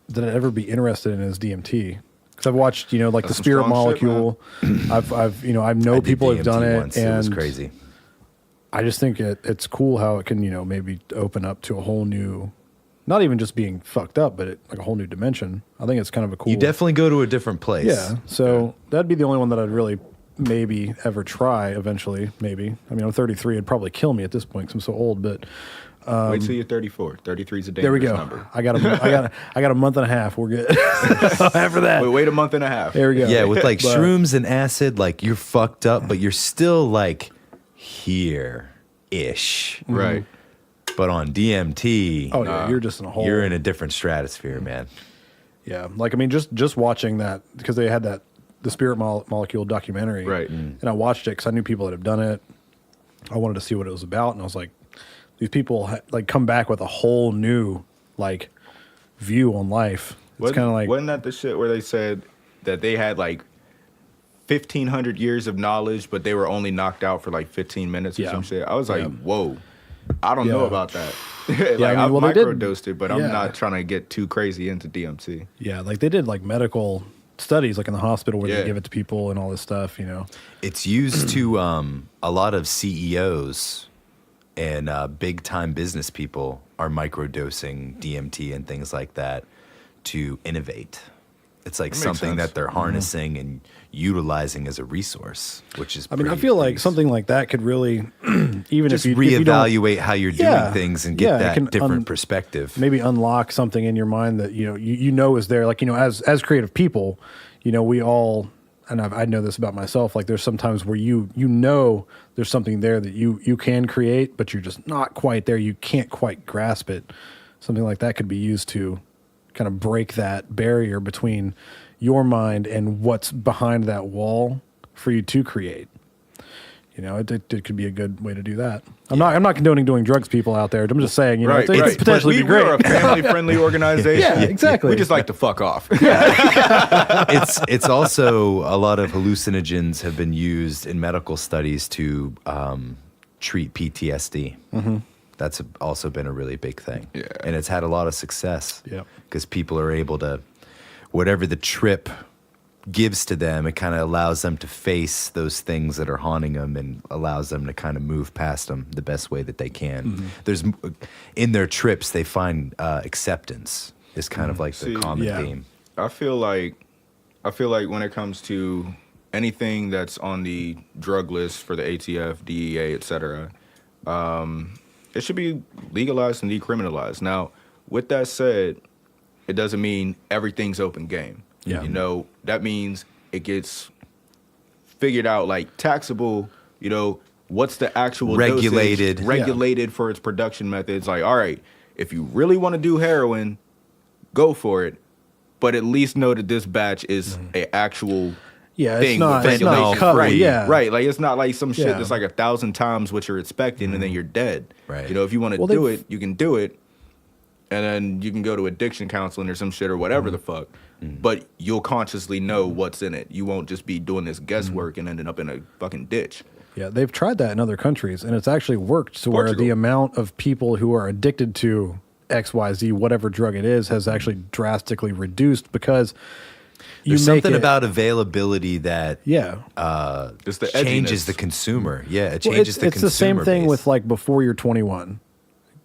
S1: that I'd ever be interested in is DMT. Because I've watched, like the Spirit Molecule. Shit, I know people have done it,
S2: once.
S1: and
S2: It was crazy.
S1: I just think it's cool how it can, maybe open up to a whole new, not even just being fucked up, but like a whole new dimension. I think it's kind of a cool.
S2: You definitely go to a different place.
S1: Yeah. So that'd be the only one that I'd really maybe ever try eventually. Maybe. I mean, I'm 33. It'd probably kill me at this point because I'm so old. But
S3: Wait till you're 34. 33 is a dangerous
S1: There we go.
S3: number.
S1: I got a month and a half. We're good. After that,
S3: Wait a month and a half.
S1: there we go.
S2: Yeah, with like
S1: But-
S2: shrooms and acid, like you're fucked up, but you're still like here-ish.
S3: Right.
S2: But on DMT,
S1: Oh yeah, you're just in a whole.
S2: you're in a different stratosphere, man.
S1: Yeah, like I mean, just watching that because they had the Spirit Molecule documentary,
S3: Right.
S1: And I watched it because I knew people that have done it. I wanted to see what it was about, and I was like, these people like come back with a whole new like view on life. It's kind of like
S3: wasn't that the shit where they said that they had like 1,500 years of knowledge, but they were only knocked out for like 15 minutes or
S1: Yeah.
S3: some shit? I was like,
S1: Yeah.
S3: whoa, I don't know
S1: Yeah.
S3: about that. like
S1: I mean,
S3: I've
S1: well, they did-
S3: microdosed it, but I'm
S1: yeah.
S3: not trying to get too crazy into DMT.
S1: yeah, like they did like medical studies like in the hospital where
S3: Yeah.
S1: they give it to people and all this stuff. You know,
S2: It's used to a lot of CEOs and big time business people are microdosing DMT and things like that to innovate. It's like
S3: That makes
S2: something
S3: sense.
S2: that they're harnessing and utilizing as a resource, which is
S1: I mean, I
S2: pretty-
S1: feel like
S2: pretty-
S1: something like that could really even
S2: just
S1: if you don't
S2: reevaluate how you're doing
S1: Yeah.
S2: things and
S1: Yeah,
S2: get
S1: it
S2: that
S1: can
S2: different perspective.
S1: maybe unlock something in your mind that you know is there. Like as creative people, we all, and I know this about myself. Like there's sometimes where you know there's something there that you can create, but you're just not quite there. You can't quite grasp it. Something like that could be used to kind of break that barrier between your mind and what's behind that wall for you to create. It could be a good way to do that. I'm not condoning doing drugs, people out there. I'm just saying,
S3: Right,
S1: it could potentially be great.
S3: We're a family-friendly organization.
S1: Yeah, exactly.
S3: We just like to fuck off.
S2: It's also a lot of hallucinogens have been used in medical studies to treat PTSD. Mm-hmm. That's also been a really big thing.
S3: Yeah.
S2: And it's had a lot of success.
S1: Yep.
S2: Because people are able to, whatever the trip gives to them, it kind of allows them to face those things that are haunting them and allows them to kind of move past them the best way that they can.
S1: Mm-hmm.
S2: There's in their trips they find acceptance is kind of like
S3: See,
S2: the common
S1: yeah.
S2: theme.
S3: I feel like when it comes to anything that's on the drug list for the ATF, DEA, etc., it should be legalized and decriminalized. Now, with that said, it doesn't mean everything's open game.
S1: Yeah.
S3: That means it gets figured out, like taxable, what's the actual
S2: Regulated.
S3: dosage, regulated for its production methods. Like, all right, if you really want to do heroin, go for it. But at least know that this batch is a actual
S1: Yeah,
S3: thing
S1: it's not,
S3: with
S1: it's not
S3: regulations.
S1: covered.
S3: Right,
S1: Yeah,
S3: right. Like it's not like some shit
S1: Yeah.
S3: that's like 1,000 times what you're expecting and then you're dead.
S2: Right.
S3: If you want to
S1: Well,
S3: do
S1: they've-
S3: it, you can do it, and then you can go to addiction counseling or some shit or whatever the fuck. But you'll consciously know what's in it. You won't just be doing this guesswork and ending up in a fucking ditch.
S1: Yeah, they've tried that in other countries, and it's actually worked to where
S3: Portugal.
S1: the amount of people who are addicted to XYZ, whatever drug it is, has actually drastically reduced because
S2: There's
S1: make
S2: something
S1: it-
S2: about availability that
S1: yeah.
S3: Just the
S2: changes
S3: edginess.
S2: the consumer. Yeah, it
S1: Well,
S2: changes the
S1: it's
S2: consumer.
S1: the same thing
S2: base.
S1: with like before you're 21,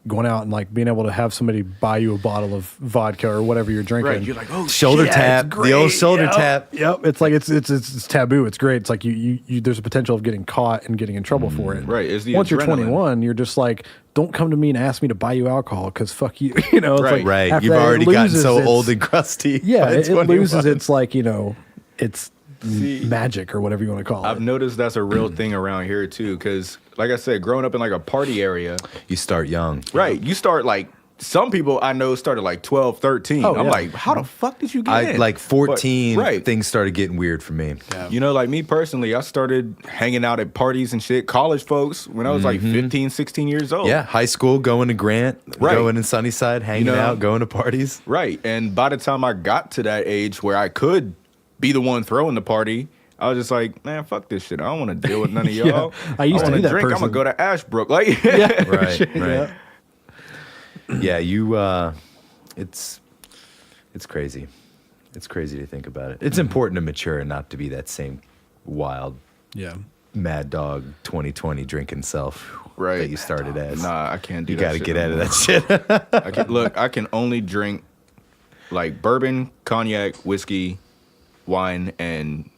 S1: going out and like being able to have somebody buy you a bottle of vodka or whatever you're drinking.
S3: Right. You're like, oh,
S2: shoulder
S1: Yeah,
S2: tap,
S1: it's
S2: the old
S1: great.
S2: shoulder
S1: Yep.
S2: tap.
S1: Yep. It's like it's taboo. It's great. It's like you there's a potential of getting caught and getting in trouble for it.
S3: Right, it's the
S1: Once you're
S3: adrenaline.
S1: 21, you're just like, don't come to me and ask me to buy you alcohol because fuck you. It's
S3: Right.
S1: like
S2: Right,
S1: after
S2: you've
S1: that, it
S2: already gotten
S1: loses
S2: so
S1: its-
S2: old and crusty.
S1: Yeah,
S2: by
S1: it
S2: 21.
S1: loses its like it's
S3: See,
S1: magic or whatever you want to call
S3: I've
S1: it.
S3: noticed that's a real thing around here too. Because, like I said, growing up in like a party area,
S2: You start young.
S3: right? You start like some people I know started like 12, 13.
S1: Oh,
S3: I'm
S1: yeah.
S3: like, how the fuck did you get
S2: I
S3: in?
S2: like 14.
S3: But, right.
S2: Things started getting weird for me.
S3: Like me personally, I started hanging out at parties and shit, college folks, when I was like 15, 16 years old.
S2: Yeah, high school, going to Grant,
S3: Right.
S2: going in Sunnyside, hanging out, going to parties.
S3: Right. And by the time I got to that age where I could be the one throwing the party, I was just like, man, fuck this shit. I don't want to deal with none of y'all.
S1: I used to
S3: wanna
S1: be that
S3: drink. I'm
S1: person.
S3: going to go to Ashbrook. Like,
S2: Right. Yeah, you. It's crazy. It's crazy to think about it. It's important to mature and not to be that same wild,
S1: Yeah.
S2: mad dog 2020 drinking self
S3: Right.
S2: that you started as.
S3: Nah, I can't do
S2: You
S3: that.
S2: got to
S3: shit
S2: get
S3: no
S2: out of
S3: more.
S2: that shit.
S3: I can only drink like bourbon, cognac, whiskey, wine, and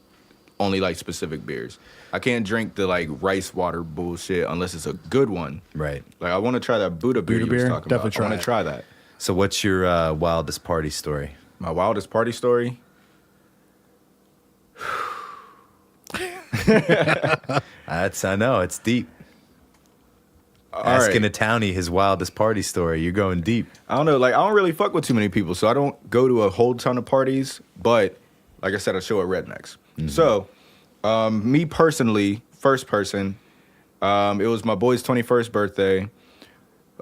S3: only like specific beers. I can't drink the like rice water bullshit unless it's a good one.
S2: Right.
S3: Like I want to try that Buddha beer you was talking
S1: Definitely
S3: about. I want to try that.
S2: So what's your wildest party story?
S3: My wildest party story?
S2: I know, it's deep. Asking a townie his wildest party story. You're going deep.
S3: I don't know. Like, I don't really fuck with too many people, so I don't go to a whole ton of parties. But, like I said, I show at Rednecks. Mm-hmm. So, me personally, first person, it was my boy's 21st birthday.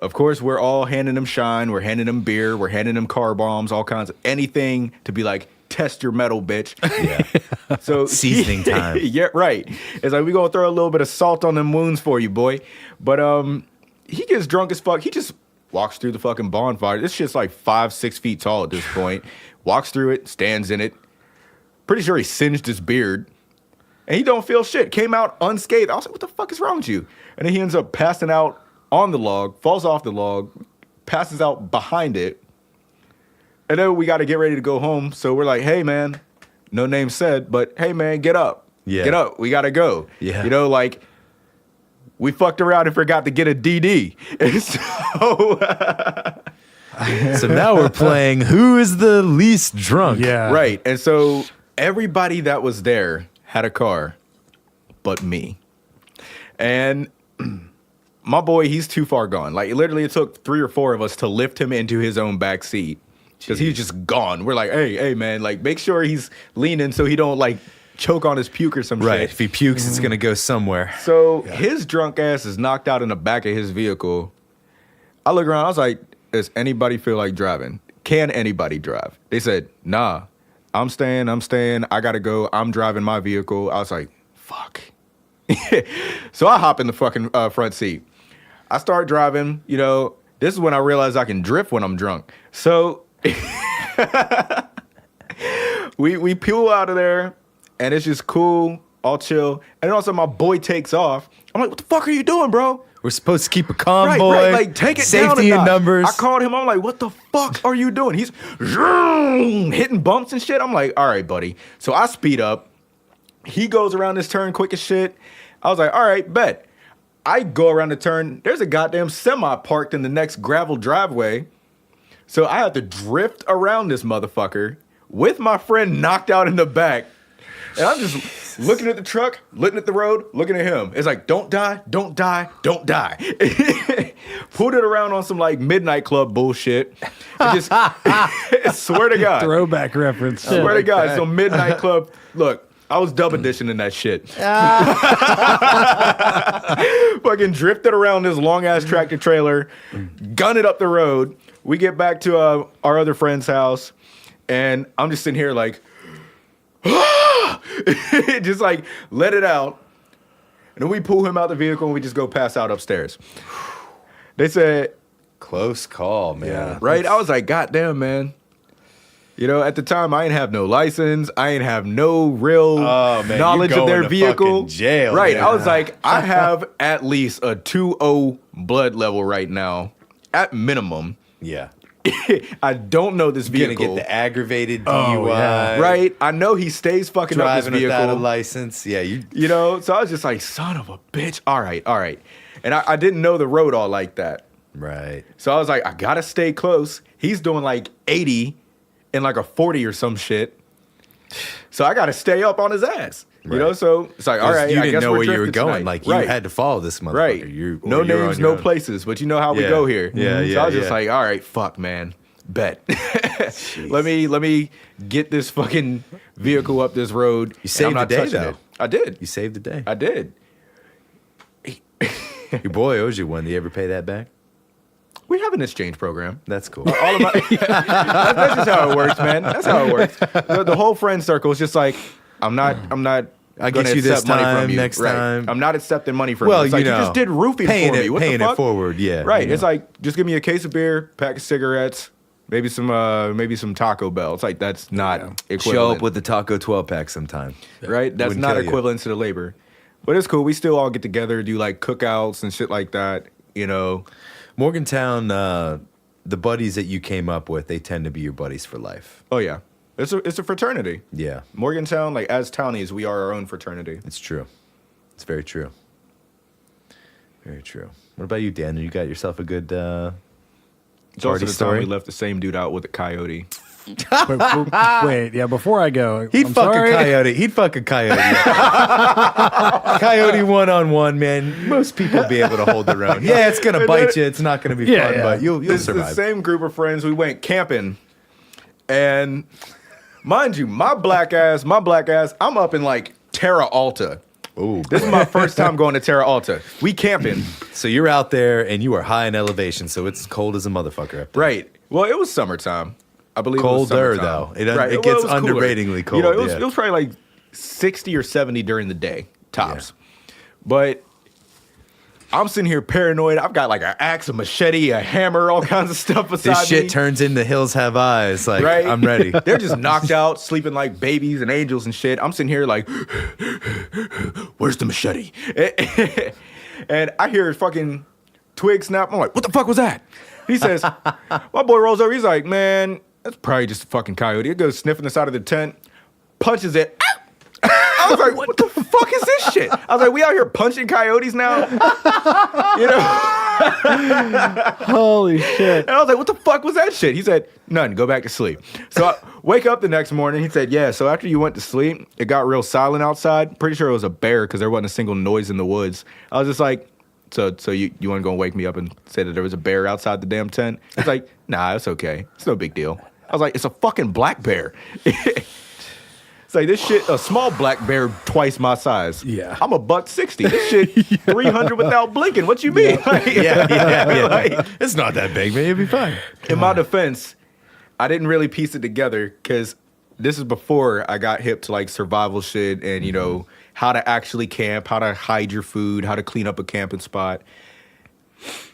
S3: Of course, we're all handing him shine. We're handing him beer. We're handing him car bombs, all kinds of anything to be like, test your metal, bitch.
S2: Yeah.
S3: So
S2: seasoning time.
S3: Yeah, right. It's like we gonna throw a little bit of salt on them wounds for you, boy. But he gets drunk as fuck. He just walks through the fucking bonfire. This shit's like 5-6 feet tall at this point. Walks through it, stands in it. Pretty sure he singed his beard. And he don't feel shit. Came out unscathed. I was like, what the fuck is wrong with you? And then he ends up passing out on the log, falls off the log, passes out behind it. And then we got to get ready to go home. So we're like, hey, man, no name said, but hey, man, get up.
S2: Yeah.
S3: Get up. We got to go.
S2: Yeah.
S3: You know, like, we fucked around and forgot to get a DD. And so...
S2: So now we're playing Who is the Least Drunk?
S1: Yeah.
S3: Right. And so everybody that was there had a car but me. And my boy, he's too far gone. Like, literally, it took 3 or 4 of us to lift him into his own back seat. Because he's just gone. We're like, hey, man, like, make sure he's leaning so he don't, like, choke on his puke or some shit.
S2: Right. If he pukes, it's going to go somewhere.
S3: So his drunk ass is knocked out in the back of his vehicle. I look around. I was like, does anybody feel like driving? Can anybody drive? They said, nah, I'm staying. I got to go. I'm driving my vehicle. I was like, fuck. So I hop in the fucking front seat. I start driving. You know, this is when I realized I can drift when I'm drunk. So... we peel out of there and it's just cool, all chill. And also my boy takes off. I'm like, what the fuck are you doing, bro?
S2: We're supposed to keep a convoy.
S3: Right, like take it down.
S2: Safety in numbers.
S3: I called him. I'm like, what the fuck are you doing? He's hitting bumps and shit. I'm like, all right, buddy. So I speed up. He goes around this turn quick as shit. I was like, all right, bet. I go around the turn. There's a goddamn semi parked in the next gravel driveway. So I have to drift around this motherfucker with my friend knocked out in the back. And I'm just looking at the truck, looking at the road, looking at him. It's like, don't die, don't die, don't die. Pulled it around on some like midnight club bullshit. And just, swear to God.
S1: Throwback reference.
S3: Swear to God, some midnight club. Look, I was double dishing in that shit. Fucking drifted around this long ass tractor trailer, gun it up the road. We get back to our other friend's house, and I'm just sitting here like, just like let it out. And then we pull him out the vehicle and we just go pass out upstairs. They said,
S2: close call, man.
S3: Yeah, right? I was like, God damn, man. You know, at the time, I ain't have no license. I ain't have no real knowledge of their vehicle.
S2: Jail,
S3: right?
S2: man.
S3: I was like, I have at least a 2.0 blood level right now, at minimum.
S2: Yeah.
S3: I don't know this vehicle.
S2: You're gonna get the aggravated DUI.
S3: Yeah. Right? I know he stays fucking up this
S2: driving
S3: vehicle.
S2: without a license. Yeah, you
S3: know, so I was just like, son of a bitch. All right. And I didn't know the road all like that.
S2: Right.
S3: So I was like, I gotta stay close. He's doing like 80 in like a 40 or some shit. So I gotta stay up on his ass.
S2: Right.
S3: You know, so it's like, all right,
S2: you
S3: I
S2: didn't
S3: guess
S2: know
S3: we're
S2: where you were
S3: drifting
S2: going.
S3: tonight.
S2: Like, you had to follow this motherfucker.
S3: Right. No names, no places, but you know how we
S2: Yeah.
S3: go here.
S2: Yeah,
S3: So I was just
S2: yeah.
S3: like, all right, fuck, man. Bet. let me get this fucking vehicle up this road.
S2: You saved
S3: I'm not
S2: the day,
S3: touching
S2: though.
S3: it. I did.
S2: You saved the day.
S3: I did.
S2: Your boy owes you one. Do you ever pay that back?
S3: We have an exchange program.
S2: That's cool.
S3: All of my, that's just how it works, man. That's how it works. The whole friend circle is just like, I'm not
S2: I
S3: gonna
S2: get you this
S3: accept money
S2: time,
S3: from you.
S2: next
S3: Right.
S2: time.
S3: I'm not accepting money from
S2: Well,
S3: you. It's like,
S2: you know,
S3: just did roofing
S2: paying
S3: for me. What the
S2: it
S3: fuck?
S2: forward, yeah.
S3: Right.
S2: you
S3: It's
S2: know.
S3: like, just give me a case of beer, pack of cigarettes, maybe some Taco Bell. It's like, that's not equivalent.
S2: Show up with the Taco 12-pack sometime.
S3: Right? That's
S2: Wouldn't
S3: not
S2: kill you.
S3: equivalent to the labor. But it's cool. We still all get together, do like cookouts and shit like that, you know.
S2: Morgantown, the buddies that you came up with, they tend to be your buddies for life.
S3: Oh, yeah. It's a fraternity.
S2: Yeah.
S3: Morgantown, like as townies, we are our own fraternity.
S2: It's true. It's very true. Very true. What about you, Dan? You got yourself a good
S3: It's also
S2: party
S3: the
S2: story?
S3: time we left the same dude out with a coyote.
S1: Wait, yeah. Before I go,
S2: He'd
S1: I'm
S2: fuck
S1: sorry.
S2: a coyote. He'd fuck a coyote. Coyote 1-on-1, man. Most people be able to hold their own. Yeah, it's gonna bite you. It's not gonna be
S1: Yeah,
S2: fun,
S1: yeah.
S2: but you'll
S3: This is the
S2: survive.
S3: same group of friends. We went camping, and mind you, my black ass, I'm up in like Terra Alta.
S2: Ooh,
S3: This is my first time going to Terra Alta. We camping,
S2: so you're out there and you are high in elevation, so it's cold as a motherfucker up there.
S3: right? Well, it was summertime. I believe it was
S2: Colder,
S3: summertime.
S2: though. It gets
S3: was cooler.
S2: underratingly cold,
S3: You know, it was,
S2: yeah.
S3: it was probably like 60 or 70 during the day, tops. But I'm sitting here paranoid. I've got like an axe, a machete, a hammer, all kinds of stuff beside
S2: This shit
S3: me.
S2: turns into Hills Have Eyes. Like,
S3: Right?
S2: I'm ready.
S3: They're just knocked out, sleeping like babies and angels and shit. I'm sitting here like, where's the machete? And I hear a fucking twig snap. I'm like, what the fuck was that? He says, my boy rolls over. He's like, man, that's probably just a fucking coyote. It goes sniffing the side of the tent, punches it. I was like, what the fuck is this shit? I was like, we out here punching coyotes now? You know?
S1: Holy shit!
S3: And I was like, what the fuck was that shit? He said, none, go back to sleep. So I wake up the next morning. He said, yeah, so after you went to sleep, it got real silent outside. Pretty sure it was a bear because there wasn't a single noise in the woods. I was just like, so you want to go and wake me up and say that there was a bear outside the damn tent? He's like, nah, it's okay. It's no big deal. I was like, it's a fucking black bear. It's like this shit, a small black bear twice my size.
S1: Yeah.
S3: I'm a $160. This shit 300 without blinking. What you mean? Like,
S2: Yeah.
S3: like,
S2: It's not that big, man. You'll be fine.
S3: in my defense, I didn't really piece it together because this is before I got hip to like survival shit and, you know, how to actually camp, how to hide your food, how to clean up a camping spot.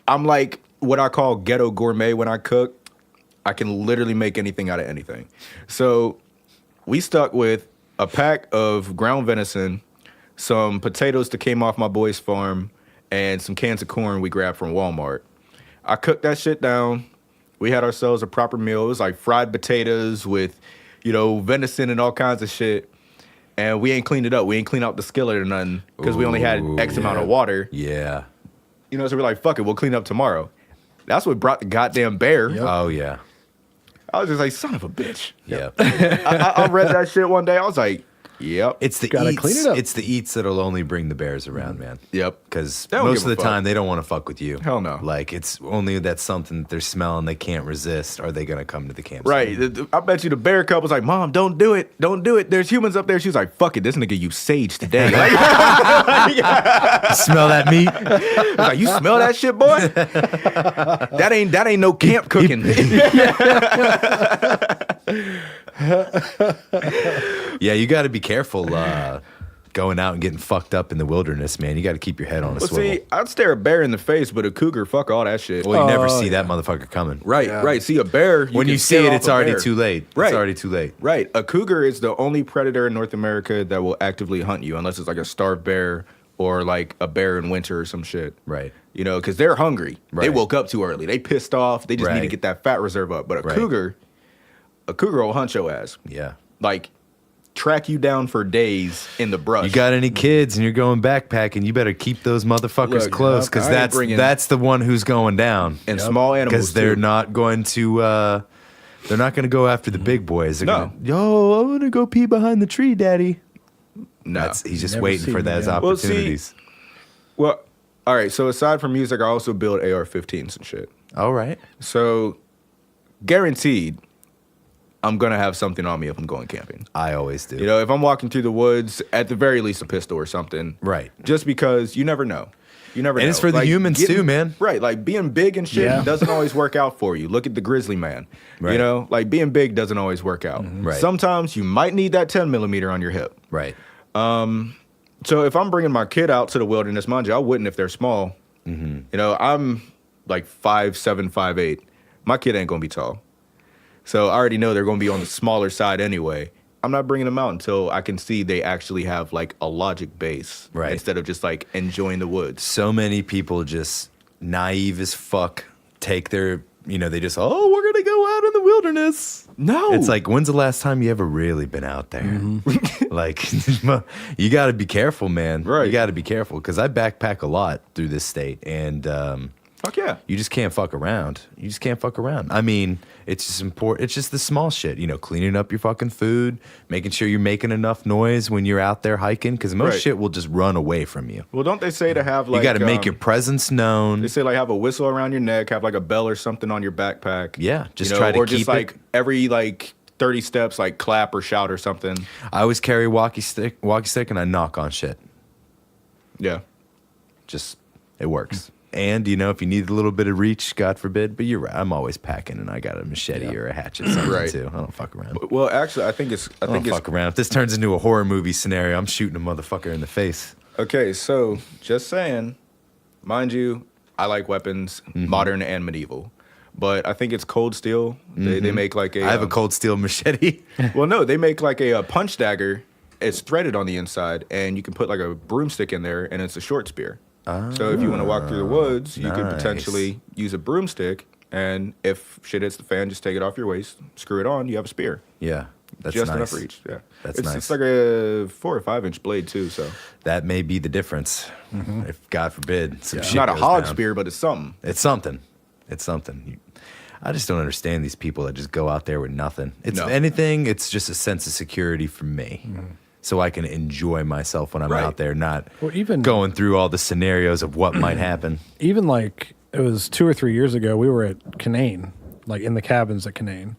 S3: I'm like what I call ghetto gourmet when I cook. I can literally make anything out of anything. So we stuck with a pack of ground venison, some potatoes that came off my boy's farm, and some cans of corn we grabbed from Walmart. I cooked that shit down. We had ourselves a proper meal. It was like fried potatoes with, you know, venison and all kinds of shit. And we ain't cleaned it up. We ain't cleaned out the skillet or nothing because we only had X amount of water.
S2: Yeah.
S3: You know, so we're like, fuck it, we'll clean up tomorrow. That's what brought the goddamn bear.
S1: Yep.
S2: Oh, yeah.
S3: I was just like, son of a bitch.
S2: Yeah.
S3: I read that shit one day. I was like, yep.
S2: It's the
S1: Gotta
S2: eats.
S1: clean it up.
S2: It's the eats that'll only bring the bears around, man.
S3: Yep.
S2: Because
S3: They don't
S2: most
S3: give
S2: of
S3: a
S2: the
S3: fuck.
S2: time they don't want to fuck with you.
S3: Hell no.
S2: Like it's only that something that they're smelling they can't resist. Are they gonna come to the campsite?
S3: Right. I bet you the bear cub was like, Mom, don't do it. Don't do it. There's humans up there. She was like, fuck it. This nigga used sage today. Like,
S2: Smell that meat?
S3: I was like, you smell that shit, boy? That ain't no camp cooking.
S2: Yeah, you got to be careful going out and getting fucked up in the wilderness, man. You got to keep your head on a
S3: Well,
S2: swivel.
S3: see, I'd stare a bear in the face, but a cougar, fuck all that shit.
S2: Well, you never
S1: Oh,
S2: see
S1: yeah.
S2: that motherfucker coming.
S3: Right,
S1: Yeah.
S3: right. See a bear.
S2: When
S3: can
S2: you see
S3: scare
S2: it,
S3: off
S2: it's
S3: a
S2: already
S3: bear.
S2: too late.
S3: Right.
S2: It's already too late.
S3: Right. A cougar is the only predator in North America that will actively hunt you, unless it's like a starved bear or like a bear in winter or some shit.
S2: Right.
S3: You know, because they're hungry. They
S2: Right.
S3: woke up too early. They pissed off. They just need to
S2: Right.
S3: get that fat reserve up. But a
S2: Right.
S3: cougar will hunt your ass.
S2: Yeah.
S3: Like, track you down for days in the brush.
S2: You got any kids and you're going backpacking, you better keep those motherfuckers
S3: Look,
S2: close because
S3: I ain't bringing-
S2: that's the one who's going down.
S3: and small animals
S2: Because they're
S3: too.
S2: not going to go after the big boys. They're
S3: No.
S2: gonna, yo, I want to go pee behind the tree, daddy.
S3: No.
S2: He's just
S1: Never
S2: waiting
S1: seen
S2: for
S1: me,
S2: those
S1: yeah.
S3: Well, see-
S2: opportunities.
S3: Well, all right. So aside from music, I also build AR-15s and shit.
S2: All right.
S3: So guaranteed, I'm gonna have something on me if I'm going camping.
S2: I always do.
S3: You know, if I'm walking through the woods, at the very least a pistol or something.
S2: Right.
S3: Just because you never know. You never know.
S2: And it's for the humans too, man.
S3: Right. Like being big and shit
S1: Yeah.
S3: doesn't always work out for you. Look at the grizzly man.
S2: Right.
S3: You know, like being big doesn't always work out.
S2: Right.
S3: Sometimes you might need that 10 millimeter on your hip.
S2: Right.
S3: So if I'm bringing my kid out to the wilderness, mind you, I wouldn't if they're small.
S2: Mm-hmm.
S3: You know, I'm like 5'7", 5'8". My kid ain't gonna be tall. So I already know they're gonna be on the smaller side anyway. I'm not bringing them out until I can see they actually have like a logic base.
S2: Right.
S3: Instead of just like enjoying the woods.
S2: So many people just naive as fuck take their they just, we're going to go out in the wilderness.
S3: No.
S2: It's like, when's the last time you ever really been out there? Like, you got to be careful, man.
S3: Right.
S2: You got to be careful because I backpack a lot through this state, and
S3: fuck yeah.
S2: you just can't fuck around. You just can't fuck around. I mean, it's just important. It's just the small shit, cleaning up your fucking food, making sure you're making enough noise when you're out there hiking, because most shit will just run away from you.
S3: Well, don't they say to have like
S2: You got to make your presence known.
S3: They say like have a whistle around your neck, have like a bell or something on your backpack.
S2: Yeah, just try to
S3: or
S2: keep
S3: just like every like 30 steps, like clap or shout or something.
S2: I always carry a walkie stick, and I knock on shit.
S3: Yeah.
S2: Just, it works. And, if you need a little bit of reach, God forbid, but you're right. I'm always packing, and I got a machete or a hatchet something too. I don't fuck around.
S3: Well, actually, I think it's
S2: fuck around. If this turns into a horror movie scenario, I'm shooting a motherfucker in the face.
S3: Okay, so just saying, mind you, I like weapons, modern and medieval. But I think it's cold steel. They make like a...
S2: I have a cold steel machete.
S3: Well, no, they make like a punch dagger. It's threaded on the inside, and you can put like a broomstick in there, and it's a short spear. So if you want to walk through the woods, you could potentially use a broomstick, and if shit hits the fan, just take it off your waist, screw it on, you have a spear.
S2: Yeah, that's
S3: just
S2: nice.
S3: enough reach. Yeah,
S2: That's nice.
S3: It's like a 4 or 5 inch blade too. So
S2: that may be the difference. If God forbid, some
S3: it's
S2: shit
S3: not a
S2: goes
S3: hog
S2: down.
S3: spear, but it's something.
S2: It's something. It's something. I just don't understand these people that just go out there with nothing. If anything, it's just a sense of security for me. So I can enjoy myself when I'm out there, not
S1: even
S2: going through all the scenarios of what might happen.
S1: Even like it was 2 or 3 years ago, we were at Canaan, like in the cabins at Canaan,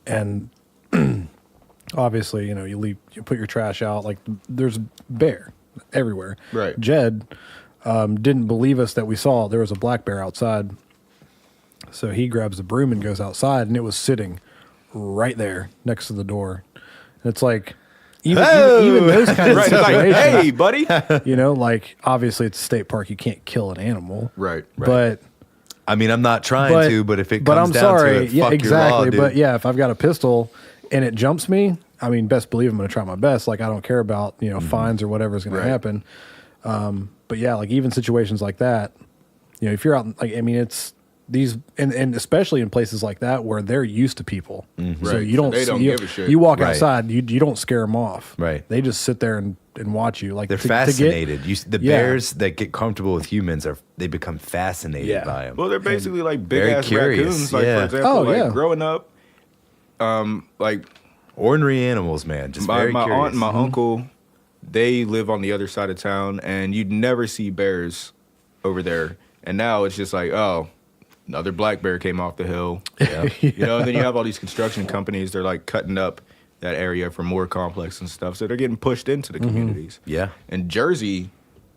S1: and obviously, you put your trash out. Like there's bear everywhere.
S3: Right.
S1: Jed didn't believe us that we saw there was a black bear outside, so he grabs the broom and goes outside, and it was sitting right there next to the door. And it's like. Even those kind of situations,
S3: like, hey, buddy.
S1: Like obviously it's a state park. You can't kill an animal,
S3: Right.
S1: But
S2: I mean, I'm not trying to, but if it
S1: but
S2: comes
S1: I'm
S2: down
S1: sorry,
S2: to it,
S1: yeah,
S2: fuck
S1: exactly.
S2: your law, dude.
S1: But yeah, if I've got a pistol and it jumps me, I mean, best believe I'm going to try my best. Like I don't care about fines or whatever is going to happen. But yeah, like even situations like that, if you're out, like I mean, it's. These and especially in places like that where they're used to people, so you don't.
S3: They don't give a shit.
S1: You walk outside, you don't scare them off.
S2: Right.
S1: They just sit there and watch you. Like
S2: They're fascinated. The bears that get comfortable with humans they become fascinated by them.
S3: Well, they're basically like big
S2: very
S3: ass
S2: curious,
S3: raccoons. Like for example, growing up, like
S2: ornery animals, man. Just very
S3: my
S2: curious.
S3: aunt and my uncle, they live on the other side of town, and you'd never see bears over there. And now it's just like, oh. Another black bear came off the hill. Yeah. And then you have all these construction companies. They're like cutting up that area for more complex and stuff. So they're getting pushed into the communities.
S2: Yeah.
S3: And Jersey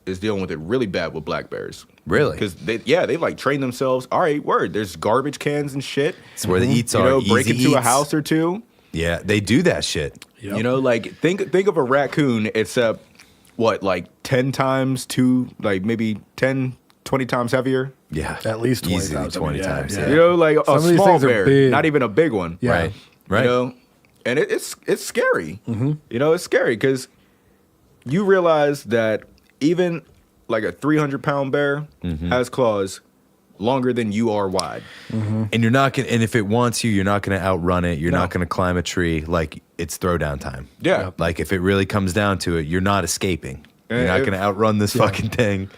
S3: is dealing with it really bad with black bears.
S2: Really?
S3: Because they like train themselves. All right, word. There's garbage cans and shit.
S2: It's where the eats are.
S3: Break
S2: easy
S3: into a
S2: eats.
S3: house or two.
S2: Yeah, they do that shit.
S1: Yep.
S3: Like think of a raccoon except like 10 times maybe 10, 20 times heavier.
S2: Yeah,
S1: at least 20
S2: easily
S1: times.
S2: 20 times. Yeah.
S3: Like
S1: Some
S3: a
S1: of these
S3: small
S1: things are
S3: bear,
S1: big.
S3: not even a big one.
S1: Yeah.
S2: Right.
S3: And it's scary. It's scary because you realize that even like a 300-pound bear has claws longer than you are wide.
S2: And you're not gonna. And if it wants you, you're not gonna outrun it. You're not gonna climb a tree. Like it's throwdown time.
S3: Yeah.
S2: Like if it really comes down to it, you're not escaping. You're not gonna outrun this fucking thing.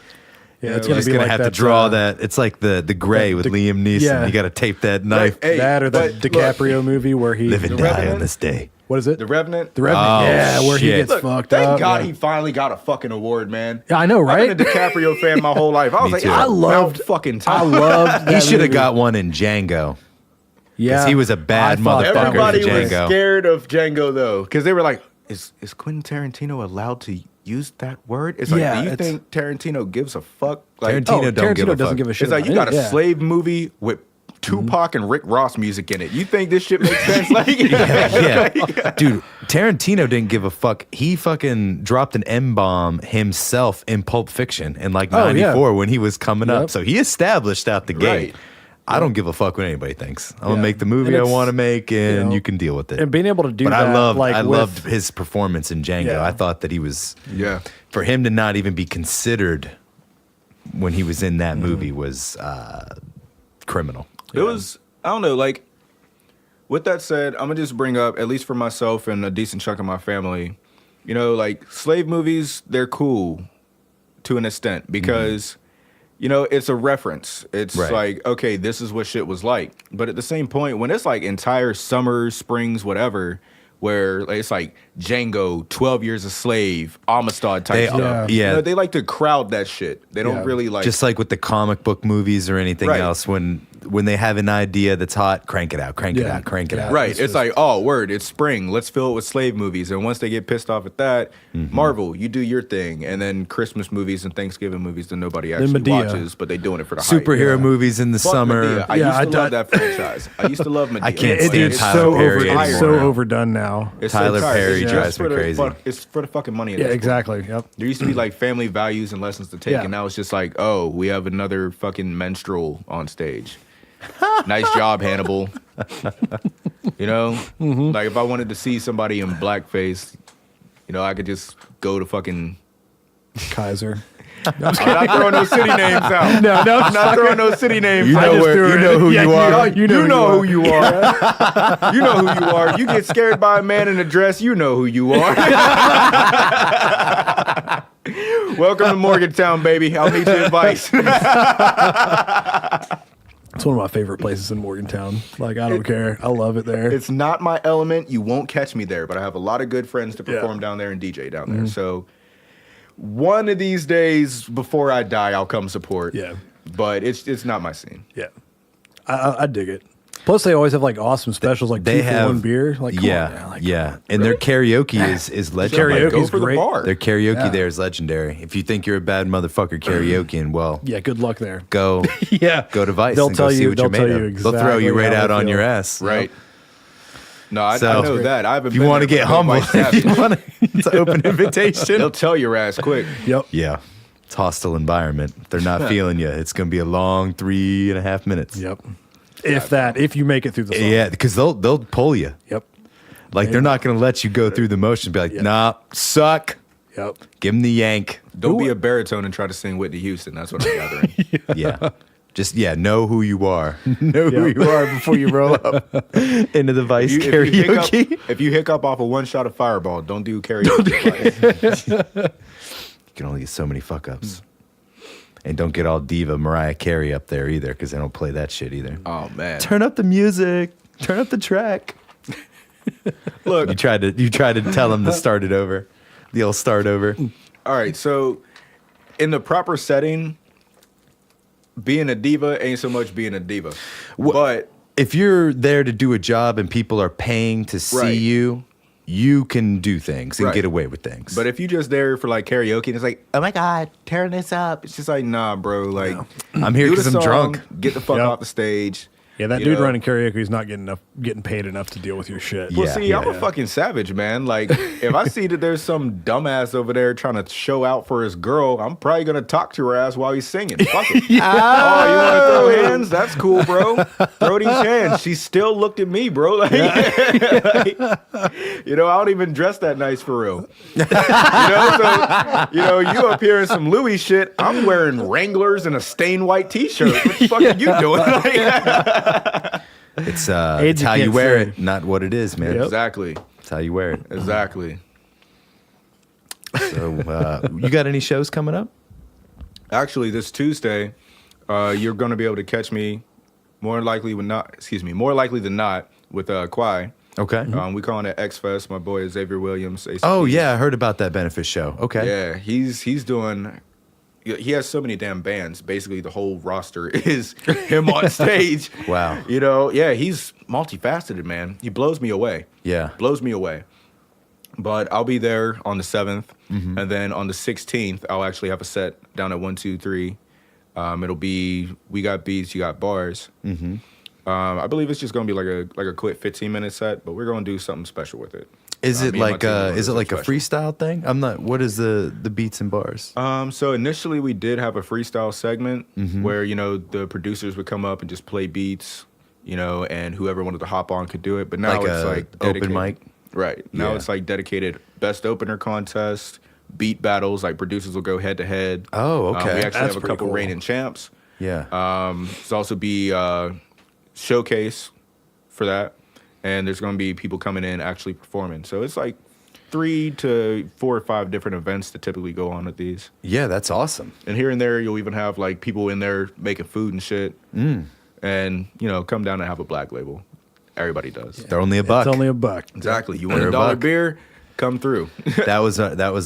S1: Yeah,
S2: You're just gonna have to draw that. It's like the Gray with Liam Neeson.
S1: Yeah.
S2: You got to tape that knife.
S3: Hey,
S1: that or the
S3: but
S1: DiCaprio movie where he
S2: Live and
S3: The
S2: die
S3: Revenant?
S2: on this day.
S1: what is it?
S3: The Revenant.
S1: The Revenant.
S2: Oh,
S1: yeah, where he
S2: shit.
S1: gets
S3: Look,
S1: fucked
S3: thank
S1: up.
S3: God
S1: yeah.
S3: he finally got a fucking award, man.
S1: Yeah, I know, right?
S3: I've been a DiCaprio fan my whole life. I was
S2: Me
S3: like,
S2: too.
S3: I
S1: I loved-
S3: loved fucking
S1: I
S3: time.
S1: loved.
S2: He
S1: that
S2: should have
S1: movie.
S2: got one in Django.
S1: Yeah,
S2: he was a bad
S1: I thought
S2: motherfucker.
S1: that
S3: Everybody
S2: in
S3: was
S2: Django.
S3: scared of Django though, because they were like, "Is Quentin Tarantino allowed to use that word?" It's like,
S1: Yeah,
S3: do you
S1: it's-
S3: think Tarantino gives a fuck? Like,
S2: Tarantino don't give a
S1: doesn't
S2: fuck.
S1: give a shit.
S3: it's like you
S1: about
S3: got
S1: it,
S3: a
S1: yeah.
S3: slave movie with Tupac and Rick Ross music in it. You think this shit makes sense? Like,
S2: Yeah. Dude, Tarantino didn't give a fuck. He fucking dropped an M-bomb himself in Pulp Fiction in like
S1: Oh, yeah.
S2: 94 when he was coming up.
S1: Yep.
S2: So he established out the gate.
S3: Right.
S2: I don't give a fuck what anybody thinks. I'm gonna
S1: Yeah.
S2: make the movie
S1: And
S2: I
S1: it's,
S2: want to make, and
S1: you
S2: you
S1: know,
S2: can deal with it.
S1: And being able to do
S2: but
S1: that,
S2: I
S1: with-
S2: loved his performance in Django.
S1: Yeah.
S2: I thought that he was,
S3: Yeah.
S2: for him to not even be considered when he was in that movie was criminal.
S3: It was, I don't know, like, with that said, I'm going to just bring up, at least for myself and a decent chunk of my family, you know, like, slave movies, they're cool to an extent because, you know, it's a reference. It's like, okay, this is what shit was like. But at the same point, when it's like entire summers, springs, whatever, where it's like Django, 12 Years a Slave, Amistad type stuff.
S2: Yeah.
S3: You know, they like to crowd that shit. They don't really like...
S2: Just like with the comic book movies or anything else, when they have an idea that's hot, crank it out, crank it out.
S3: Right. It's like, oh, word, it's spring. Let's fill it with slave movies. And once they get pissed off at that, Marvel, you do your thing. And then Christmas movies and Thanksgiving movies that nobody actually watches, but they're doing it for the hype.
S2: Superhero movies in the summer.
S3: Medea. I used to love that franchise. I used to love Medea.
S2: I can't stand Tyler Perry anymore.
S1: It's so overdone now.
S3: It's
S2: Tyler
S3: so
S2: Perry drives me crazy.
S3: It's for the fucking money.
S1: Yeah, exactly. Yep.
S3: There used to be like family values and lessons to take, and now it's just like, oh, we have another fucking minstrel on stage. Nice job, Hannibal. You know, like if I wanted to see somebody in blackface, you know, I could just go to fucking
S1: Kaiser.
S3: I'm not throwing no city names out.
S1: No,
S3: I'm not throwing no city names.
S2: You
S3: out.
S2: know where, you know who you are.
S3: You know who you are. You know who you are. You get scared by a man in a dress, you know who you are. Welcome to Morgantown, baby. I'll need your advice.
S1: It's one of my favorite places in Morgantown. Like, I don't care. I love it there.
S3: It's not my element. You won't catch me there, but I have a lot of good friends to perform down there and DJ down there. So one of these days before I die, I'll come support. Yeah. But it's not my scene.
S1: Yeah. I dig it. Plus, they always have like awesome specials, like
S2: they
S1: 2 for 1 beer. Like, come on now. Like,
S2: and their karaoke is legendary.
S1: Karaoke
S3: go
S1: is
S3: for
S1: great.
S3: the bar.
S2: Their karaoke there is legendary. If you think you're a bad motherfucker karaokeing, well,
S1: yeah, good luck there.
S2: Go, go to Vice
S1: They'll
S2: and
S1: tell
S2: go see
S1: you-
S2: what you're
S1: they'll tell
S2: made
S1: you
S2: of. They'll throw you
S1: exactly
S2: right
S1: how
S2: out
S1: they
S2: on
S1: feel.
S2: your ass.
S3: Right. No, I
S2: So,
S3: know that. I haven't
S2: If you
S3: been
S2: want to
S3: there,
S2: get
S3: but
S2: humble,
S3: White Savage.
S2: if you want to, it's an open invitation.
S3: They'll tell your ass quick.
S1: Yep.
S2: Yeah. It's hostile environment. If they're not feeling you, it's going to be a long 3.5 minutes.
S1: Yep. If you make it through the song.
S2: Yeah, because they'll pull you.
S1: Yep.
S2: Like, they're not going to let you go through the motions. Be like, nah, suck.
S1: Yep.
S2: Give them the yank.
S3: Don't be a baritone and try to sing Whitney Houston. That's what I'm gathering.
S2: Yeah. Just, know who you are. Know who
S1: Yep.
S2: you are before you roll up into the Vice karaoke.
S3: If you hiccup off of one shot of Fireball, don't do karaoke.
S2: You can only get so many fuck-ups. And don't get all diva Mariah Carey up there either, because they don't play that shit either.
S3: Oh, man.
S2: Turn up the music. Turn up the track.
S3: Look.
S2: You tried to tell them to start it over. The old start over.
S3: All right, so in the proper setting, being a diva ain't so much being a diva. But
S2: if you're there to do a job and people are paying to see you, you can do things and get away with things.
S3: But if you just there for like karaoke and it's like, oh my God, turn this up. It's just like, nah, bro. Like,
S2: I'm here because I'm drunk.
S3: Get the fuck off the stage.
S1: Yeah, that dude running karaoke is not getting paid enough to deal with your shit.
S3: Well, I'm a fucking savage, man. Like, if I see that there's some dumbass over there trying to show out for his girl, I'm probably gonna talk to her ass while he's singing. Fuck it. Oh, you want to throw hands? That's cool, bro. Throw these hands. She still looked at me, bro. Like, like, you know, I don't even dress that nice for real. You up here in some Louis shit. I'm wearing Wranglers and a stained white T-shirt. What the fuck are you doing?
S2: It's how you wear it, not what it is, man.
S3: Yep. Exactly.
S2: It's how you wear it.
S3: Exactly.
S2: So, you got any shows coming up?
S3: Actually, this Tuesday, you're going to be able to catch me more likely than not with Quai.
S2: Okay.
S3: We calling it X Fest. My boy Xavier Williams. ACP.
S2: Oh yeah, I heard about that benefit show. Okay.
S3: Yeah, he's doing. He has so many damn bands. Basically, the whole roster is him on stage.
S2: Wow.
S3: You know, yeah, he's multifaceted, man. He blows me away.
S2: Yeah.
S3: Blows me away. But I'll be there on the 7th. And then on the 16th, I'll actually have a set down at 123. It'll be We Got Beats, You Got Bars. I believe it's just going to be like a quick 15-minute set, but we're going to do something special with it.
S2: Is it like a freestyle thing? I'm not. What is the beats and bars?
S3: So initially we did have a freestyle segment where the producers would come up and just play beats, and whoever wanted to hop on could do it. But now it's like
S2: open mic.
S3: Right now it's like dedicated best opener contest, beat battles. Like producers will go head to head.
S2: Oh, okay.
S3: We actually have a couple reigning champs.
S2: Yeah.
S3: There's also be showcase for that, and there's going to be people coming in actually performing. So it's like 3 to 4 or 5 different events that typically go on at these.
S2: Yeah, that's awesome.
S3: And here and there, you'll even have like people in there making food and shit. And, you know, come down and have a black label. Everybody does.
S2: They're only $1.
S1: It's only $1.
S3: Exactly. You want
S2: They're
S3: a
S2: a
S3: dollar
S2: buck.
S3: beer? Come through.
S2: That was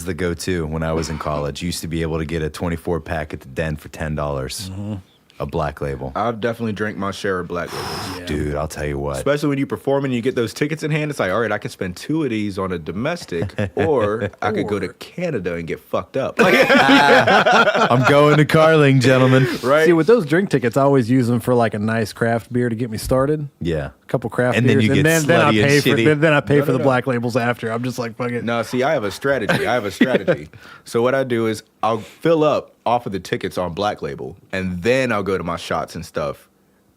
S2: the go-to when I was in college. You used to be able to get a 24-pack at the Den for $10. A black label.
S3: I've definitely drank my share of black labels.
S1: Yeah.
S2: Dude, I'll tell you what.
S3: Especially when you perform and you get those tickets in hand. It's like, all right, I could spend 2 of these on a domestic, or I could go to Canada and get fucked up. Like,
S2: I'm going to Carling, gentlemen.
S3: right?
S1: See, with those drink tickets, I always use them for like a nice craft beer to get me started.
S2: Yeah.
S1: A couple craft
S2: And then
S1: beers,
S2: you get
S1: then I
S2: slutty and
S1: pay for
S2: shitty.
S1: then I pay
S3: No,
S1: for
S3: no,
S1: the
S3: no.
S1: black labels after. I'm just like, fuck it.
S3: No, see, I have a strategy. So what I do is I'll fill up off of the tickets on Black Label, and then I'll go to my shots and stuff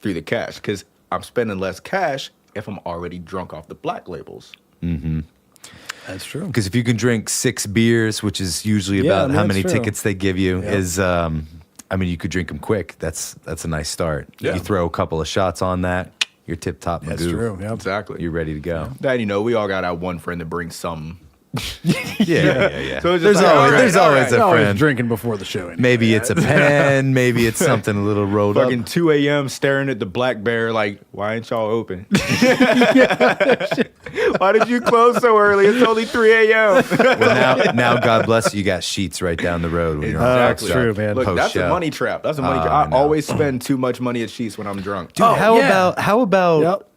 S3: through the cash, because I'm spending less cash if I'm already drunk off the Black Labels.
S1: That's true.
S2: Because if you can drink 6 beers, which is usually
S1: Yeah,
S2: about
S1: I mean,
S2: how many
S1: that's true.
S2: tickets they give you,
S1: Yep.
S2: is I mean, you could drink them quick. That's a nice start.
S3: Yeah.
S2: You throw a couple of shots on that, you're tip top.
S1: That's true. Yep.
S3: Exactly.
S2: You're ready to go.
S3: That, you know, we all got that one friend that brings some.
S2: Yeah.
S3: So it's just
S2: There's
S3: like,
S2: always,
S3: all right,
S2: there's
S3: all
S2: always
S3: right.
S2: a
S1: Always
S2: friend.
S1: drinking before the show. Anyway.
S2: Maybe it's a pen. Maybe it's something a little rolled up.
S3: Fucking 2 a.m. staring at the Black Bear like, why ain't y'all open? Why did you close so early? It's only 3 a.m.
S2: Well, now, God bless you. You got Sheets right down the road. When you're on
S1: That's
S3: Exactly.
S1: true, man.
S3: Look, that's
S2: Post-show.
S3: a money trap. That's a money
S2: I
S3: trap. I
S2: know.
S3: always spend too much money at Sheets when I'm drunk.
S2: Dude,
S1: yeah.
S2: how about
S1: Yep.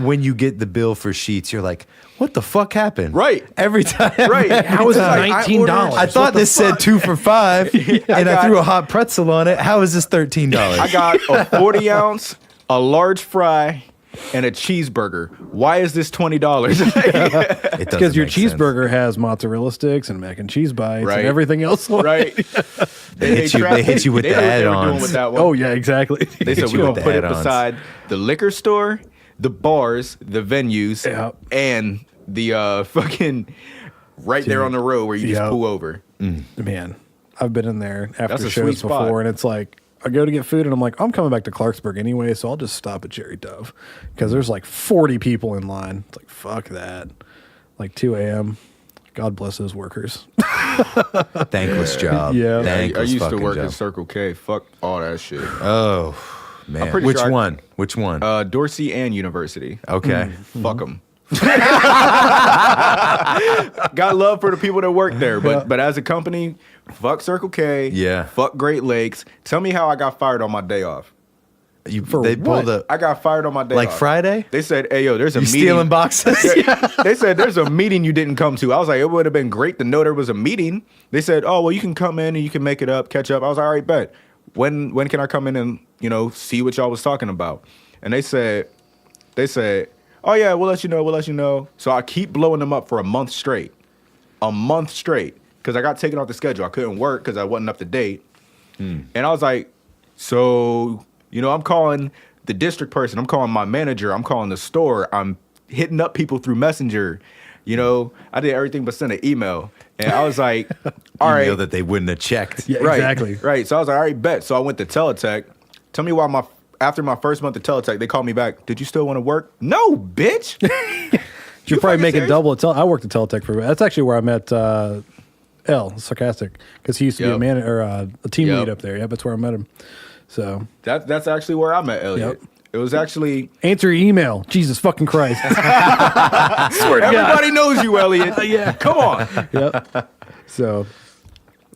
S2: when you get the bill for Sheets, you're like, what the fuck happened?
S3: Right.
S2: Every time.
S3: Right.
S1: How is it
S3: It's like,
S1: $19?
S2: I thought this said 2 for $5, and I
S3: got-
S2: threw a hot pretzel on it. How is this $13?
S3: I got a 40 ounce, a large fry, and a cheeseburger. Why is this $20?
S2: It
S1: Because your
S2: doesn't make sense.
S1: cheeseburger has mozzarella sticks and mac and cheese bites
S3: Right.
S1: and everything else. on it.
S3: Right?
S2: They hit you with
S3: they
S2: the
S3: knew what they were doing
S2: add-ons.
S3: with that one.
S1: Oh yeah, exactly.
S3: They said
S2: hit you
S3: we're
S2: with
S3: going
S2: the
S3: to put it
S2: add-ons.
S3: beside the liquor store, the bars, the venues,
S1: Yep.
S3: and the fucking right there on the road where you just
S1: Yep.
S3: pull over.
S1: Man, I've been in there
S3: That's
S1: after
S3: a
S1: shows
S3: sweet spot.
S1: before, and it's like I go to get food, and I'm like, I'm coming back to Clarksburg anyway, so I'll just stop at Cherry Dove because there's like 40 people in line. It's like fuck that. Like 2 a.m. God bless those workers.
S2: Thankless job.
S1: Yeah.
S3: I
S2: Thankless
S3: used to
S2: fucking
S3: work
S2: job.
S3: at Circle K. Fuck all that shit.
S2: Oh, man.
S3: pretty
S2: Which
S3: sure
S2: one? Which one?
S3: Dorsey and University.
S2: Okay.
S3: Fuck them. Got love for the people that work there, but as a company, fuck Circle K.
S2: Yeah.
S3: Fuck Great Lakes. Tell me how I got fired on my day off.
S2: You,
S1: For
S2: they
S1: what?
S2: pulled a
S3: I got fired on my day
S2: like
S3: off.
S2: Friday.
S3: They said, "Hey, yo, there's a
S2: You
S3: meeting."
S2: stealing boxes?
S3: They said there's a meeting you didn't come to. I was like, it would have been great to know there was a meeting. They said, oh well, you can come in and you can make it up, catch up. I was like, all right, bet. When can I come in and see what y'all was talking about? And they said, oh yeah, we'll let you know. So I keep blowing them up for a month straight, because I got taken off the schedule. I couldn't work because I wasn't up to date. And I was like, so I'm calling the district person, I'm calling my manager, I'm calling the store, I'm hitting up people through Messenger. I did everything but send an email. And I was like, all
S2: You
S3: right.
S2: know that they wouldn't have checked.
S1: Yeah,
S3: Right,
S1: exactly.
S3: Right. So I was like, all right, bet. So I went to Teletech. Tell me why after my first month of Teletech, they called me back. Did you still want to work? No, bitch.
S1: You're probably
S3: fucking
S1: making
S3: serious?
S1: double at I worked at Teletech for a bit. That's actually where I met L, Sarcastic, because he used to be a
S3: Yep.
S1: manager or a team
S3: Yep.
S1: lead up there. Yeah, that's where I met him. So
S3: That's actually where I met Elliot.
S1: Yep.
S3: It was actually
S1: answer your email. Jesus fucking Christ.
S3: everybody knows you, Elliot.
S1: Yeah.
S3: Come on.
S1: Yep. So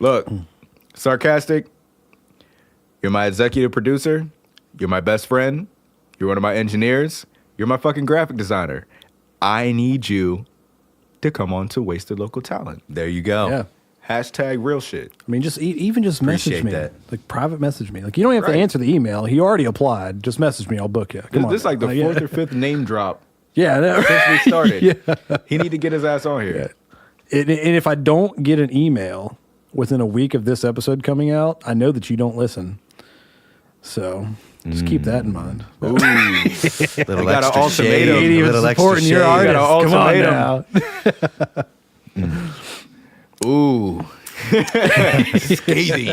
S3: Look, Sarcastic, you're my executive producer. You're my best friend. You're one of my engineers. You're my fucking graphic designer. I need you to come on to Wasted Local Talent.
S2: There you go.
S1: yeah.
S3: Hashtag real shit.
S1: I mean, just even just message
S2: Appreciate
S1: me,
S2: that.
S1: like private message me. Like you don't have
S3: Right.
S1: to answer the email. He already applied. Just message me. I'll book you. Come on.
S3: This is like the
S1: yeah.
S3: fourth or fifth name drop
S1: Yeah. I know.
S3: since we started.
S1: Yeah.
S3: He need to get his ass on here.
S1: And if I don't get an email within a week of this episode coming out, I know that you don't listen. So just keep that in mind.
S3: Ooh.
S2: Little
S3: got an
S2: extra
S3: ultimatum.
S2: shade.
S3: Ain't
S1: Ain't even
S2: Little extra
S1: supporting your
S2: shade.
S1: artist.
S3: Got an
S1: Come on
S3: ultimatum.
S1: now.
S3: Ooh. Scathing.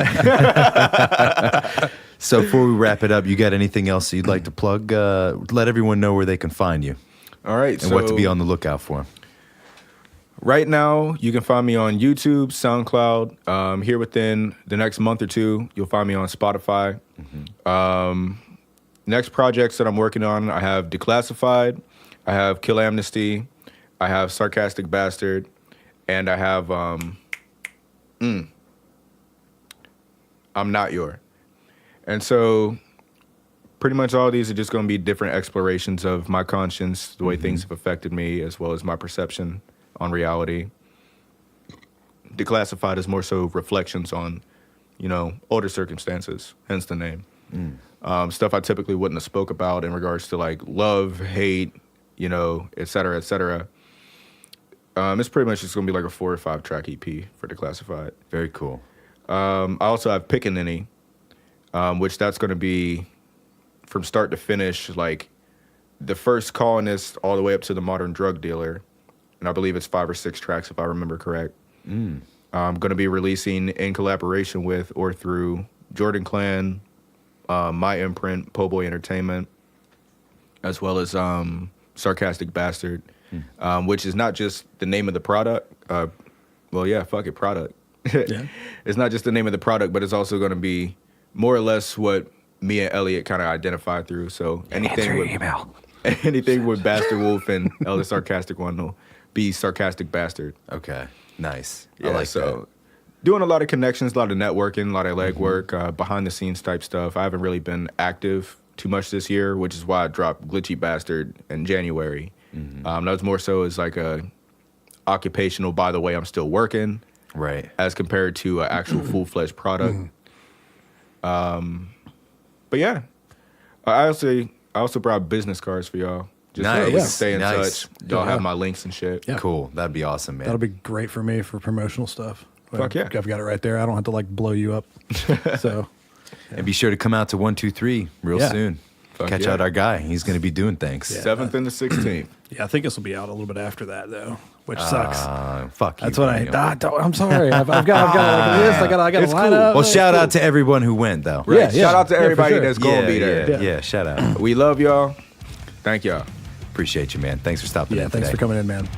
S2: So before we wrap it up, you got anything else you'd like to plug? Let everyone know where they can find you.
S3: All right.
S2: And what to be on the lookout for.
S3: Right now, you can find me on YouTube, SoundCloud. Here within the next month or two, you'll find me on Spotify. Next projects that I'm working on, I have Declassified, I have Kill Amnesty, I have Sarcastic Bastard, and I have I'm Not Your. And so pretty much all of these are just going to be different explorations of my conscience, the way things have affected me, as well as my perception on reality. Declassified is more so reflections on, older circumstances, hence the name. Stuff I typically wouldn't have spoke about in regards to like love, hate, et cetera, et cetera. It's pretty much just going to be like a 4 or 5 track EP for Declassified.
S2: Very cool.
S3: I also have Pickaninny, which that's going to be from start to finish, like the first colonist all the way up to the modern drug dealer. And I believe it's 5 or 6 tracks, if I remember correct. I'm going to be releasing in collaboration with or through Jordan Clan, my imprint, Po' Boy Entertainment, as well as Sarcastic Bastard, which is not just the name of the product. Product.
S1: Yeah.
S3: It's not just the name of the product, but it's also going to be more or less what me and Elliot kind of identify through. So anything with BastardWulf and Elder Sarcastic One will be Sarcastic Bastard.
S2: Okay, nice.
S3: Yeah,
S2: I like
S3: so
S2: that.
S3: doing a lot of connections, a lot of networking, a lot of legwork, behind the scenes type stuff. I haven't really been active too much this year, which is why I dropped Glitchy Bastard in January. That was more so as like a occupational, by the way, I'm still working.
S2: Right.
S3: As compared to an actual full-fledged product. But yeah, I also brought business cards for y'all. Just so we can stay in touch. Y'all have my links and shit.
S1: Yeah.
S2: Cool. That'd be awesome, man.
S1: That'll be great for me for promotional stuff.
S3: Fuck yeah.
S1: I've got it right there. I don't have to like blow you up. So,
S2: And be sure to come out to 123 real soon. Catch out our guy. He's going to be doing things.
S3: 7th and the 16th.
S1: Yeah, I think this will be out a little bit after that though, which sucks.
S2: Fuck you.
S1: That's what I'm sorry. I've got like this. I got to line up.
S2: Well, shout out to everyone who went though.
S3: Right.
S1: Yeah,
S3: Shout out to everybody
S1: for sure.
S3: that's going to be there.
S2: Yeah, shout out.
S3: We love y'all. Thank y'all.
S2: Appreciate you, man. Thanks for stopping in today.
S1: Thanks for coming in, man.